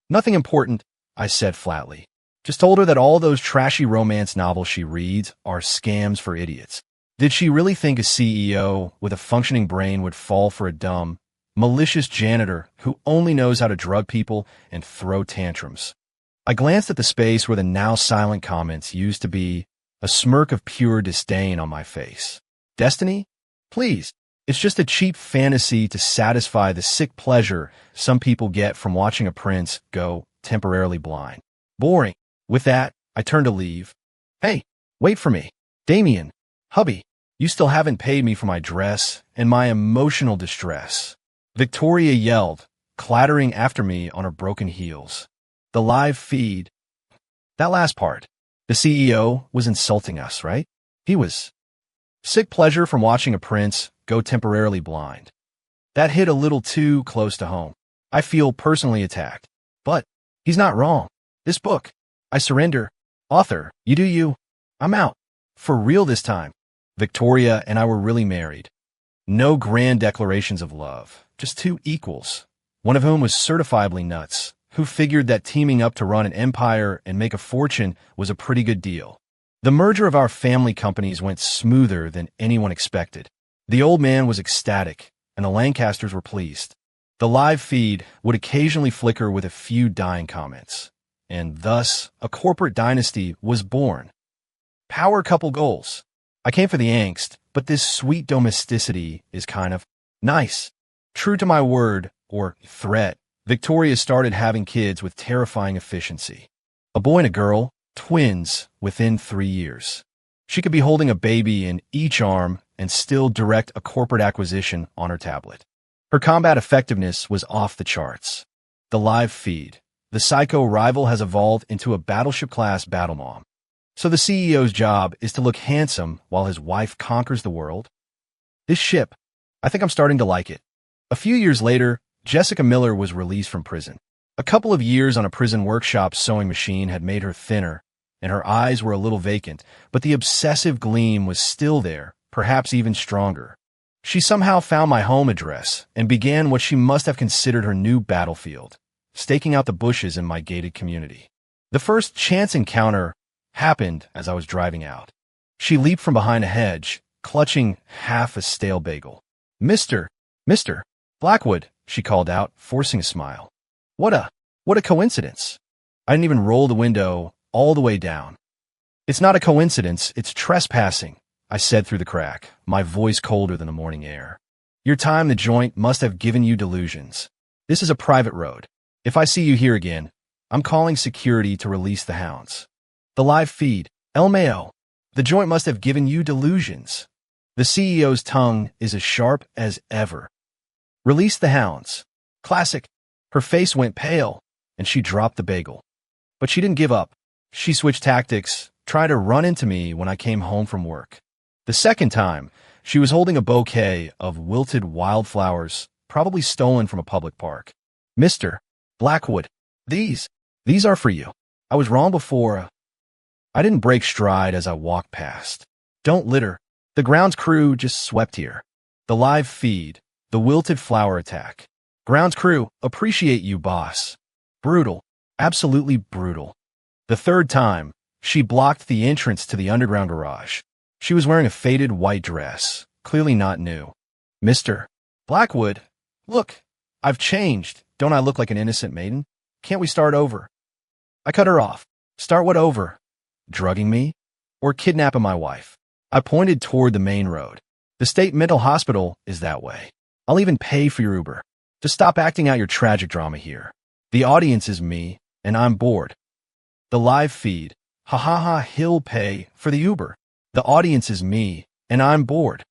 "Nothing important," I said flatly. "Just told her that all those trashy romance novels she reads are scams for idiots." Did she really think a CEO with a functioning brain would fall for a dumb, malicious janitor who only knows how to drug people and throw tantrums? I glanced at the space where the now silent comments used to be, a smirk of pure disdain on my face. Destiny? Please. It's just a cheap fantasy to satisfy the sick pleasure some people get from watching a prince go temporarily blind. Boring. With that, I turned to leave. "Hey, wait for me. Damian, hubby, you still haven't paid me for my dress and my emotional distress." Victoria yelled, clattering after me on her broken heels. The live feed. That last part. The CEO was insulting us, right? He was. Sick pleasure from watching a prince go temporarily blind. That hit a little too close to home. I feel personally attacked. But he's not wrong. This book. I surrender. Author, you do you. I'm out. For real this time. Victoria and I were really married. No grand declarations of love. Just two equals. One of whom was certifiably nuts, who figured that teaming up to run an empire and make a fortune was a pretty good deal. The merger of our family companies went smoother than anyone expected. The old man was ecstatic, and the Lancasters were pleased. The live feed would occasionally flicker with a few dying comments, and thus a corporate dynasty was born. Power couple goals. I came for the angst, but this sweet domesticity is kind of nice. True to my word, or threat, Victoria started having kids with terrifying efficiency. A boy and a girl, twins, within 3 years. She could be holding a baby in each arm and still direct a corporate acquisition on her tablet. Her combat effectiveness was off the charts. The live feed. The psycho rival has evolved into a battleship-class battle mom. So the CEO's job is to look handsome while his wife conquers the world? This ship, I think I'm starting to like it. A few years later, Jessica Miller was released from prison. A couple of years on a prison workshop sewing machine had made her thinner, and her eyes were a little vacant, but the obsessive gleam was still there, perhaps even stronger. She somehow found my home address and began what she must have considered her new battlefield, staking out the bushes in my gated community. The first chance encounter happened as I was driving out. She leaped from behind a hedge, clutching half a stale bagel. Mr. Blackwood, she called out, forcing a smile. What a coincidence. I didn't even roll the window all the way down. It's not a coincidence, it's trespassing, I said through the crack, my voice colder than the morning air. Your time in the joint must have given you delusions. This is a private road. If I see you here again, I'm calling security to release the hounds. The live feed. El Mayo. The joint must have given you delusions. The CEO's tongue is as sharp as ever. Release the hounds. Classic. Her face went pale, and she dropped the bagel. But she didn't give up. She switched tactics, tried to run into me when I came home from work. The second time, she was holding a bouquet of wilted wildflowers, probably stolen from a public park. Mr. Blackwood, these are for you. I was wrong before. I didn't break stride as I walked past. Don't litter. The grounds crew just swept here. The live feed. The wilted flower attack. Grounds crew, appreciate you, boss. Brutal. Absolutely brutal. The third time, she blocked the entrance to the underground garage. She was wearing a faded white dress, clearly not new. Mr. Blackwood, look, I've changed. Don't I look like an innocent maiden? Can't we start over? I cut her off. Start what over? Drugging me? Or kidnapping my wife? I pointed toward the main road. The state mental hospital is that way. I'll even pay for your Uber. Just stop acting out your tragic drama here. The audience is me, and I'm bored. The live feed. Ha ha ha, he'll pay for the Uber. The audience is me, and I'm bored.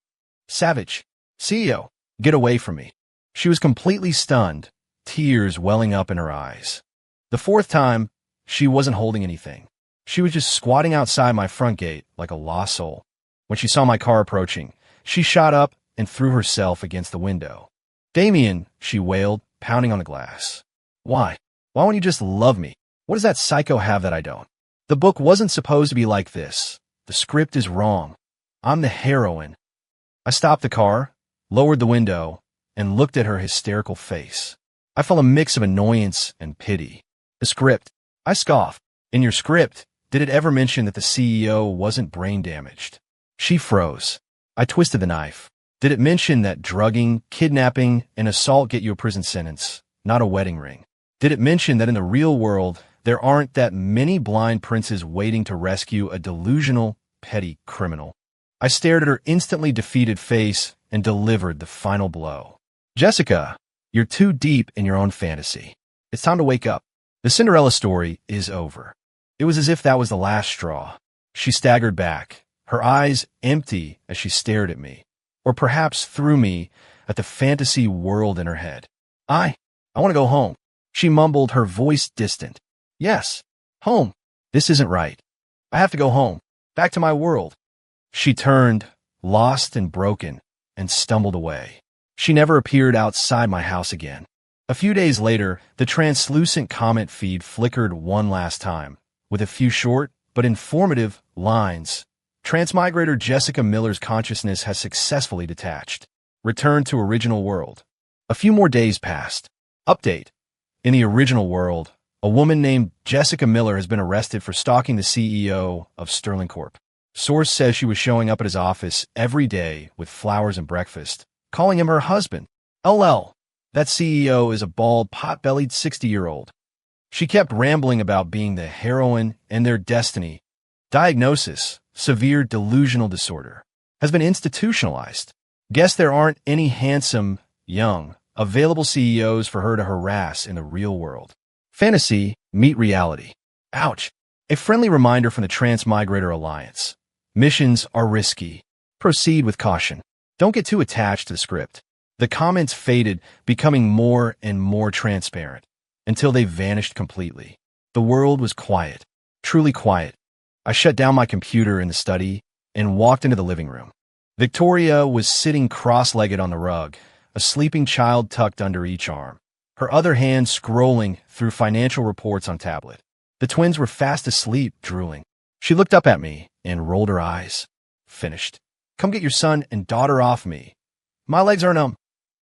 Savage. CEO, get away from me. She was completely stunned, tears welling up in her eyes. The fourth time, she wasn't holding anything. She was just squatting outside my front gate like a lost soul. When she saw my car approaching, she shot up and threw herself against the window. Damien, she wailed, pounding on the glass. Why? Why won't you just love me? What does that psycho have that I don't? The book wasn't supposed to be like this. The script is wrong. I'm the heroine. I stopped the car, lowered the window, and looked at her hysterical face. I felt a mix of annoyance and pity. The script. I scoffed. In your script, did it ever mention that the CEO wasn't brain damaged? She froze. I twisted the knife. Did it mention that drugging, kidnapping, and assault get you a prison sentence, not a wedding ring? Did it mention that in the real world, there aren't that many blind princes waiting to rescue a delusional, petty criminal? I stared at her instantly defeated face and delivered the final blow. Jessica, you're too deep in your own fantasy. It's time to wake up. The Cinderella story is over. It was as if that was the last straw. She staggered back, her eyes empty as she stared at me, or perhaps through me at the fantasy world in her head. I want to go home. She mumbled, her voice distant. Yes, home. This isn't right. I have to go home, back to my world. She turned, lost and broken, and stumbled away. She never appeared outside my house again. A few days later, the translucent comment feed flickered one last time, with a few short but informative lines. Transmigrator Jessica Miller's consciousness has successfully detached. Returned to original world. A few more days passed. Update. In the original world, A woman named Jessica Miller has been arrested for stalking the CEO of Sterling Corp. Source says she was showing up at his office every day with flowers and breakfast, calling him her husband. LL. That CEO is a bald, pot-bellied 60-year-old. She kept rambling about being the heroine and their destiny. Diagnosis: severe delusional disorder. Has been institutionalized. Guess there aren't any handsome, young, available CEOs for her to harass in the real world. Fantasy, meet reality. Ouch. A friendly reminder from the Transmigrator Alliance. Missions are risky. Proceed with caution. Don't get too attached to the script. The comments faded, becoming more and more transparent, until they vanished completely. The world was quiet. Truly quiet. I shut down my computer in the study and walked into the living room. Victoria was sitting cross-legged on the rug, a sleeping child tucked under each arm, her other hand scrolling through financial reports on tablet. The twins were fast asleep, drooling. She looked up at me and rolled her eyes. Finished. Come get your son and daughter off me. My legs are numb.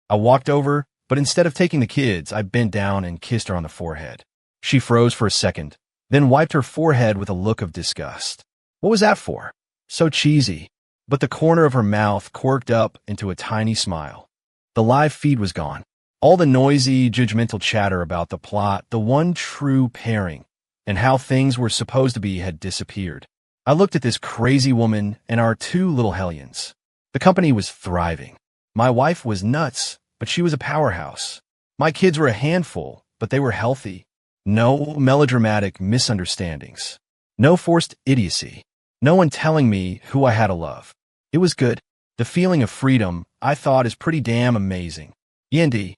I walked over, but instead of taking the kids, I bent down and kissed her on the forehead. She froze for a second, then wiped her forehead with a look of disgust. What was that for? So cheesy. But the corner of her mouth quirked up into a tiny smile. The live feed was gone. All the noisy, judgmental chatter about the plot, the one true pairing, and how things were supposed to be had disappeared. I looked at this crazy woman and our two little hellions. The company was thriving. My wife was nuts, but she was a powerhouse. My kids were a handful, but they were healthy. No melodramatic misunderstandings. No forced idiocy. No one telling me who I had to love. It was good. The feeling of freedom, I thought, is pretty damn amazing. Yendi,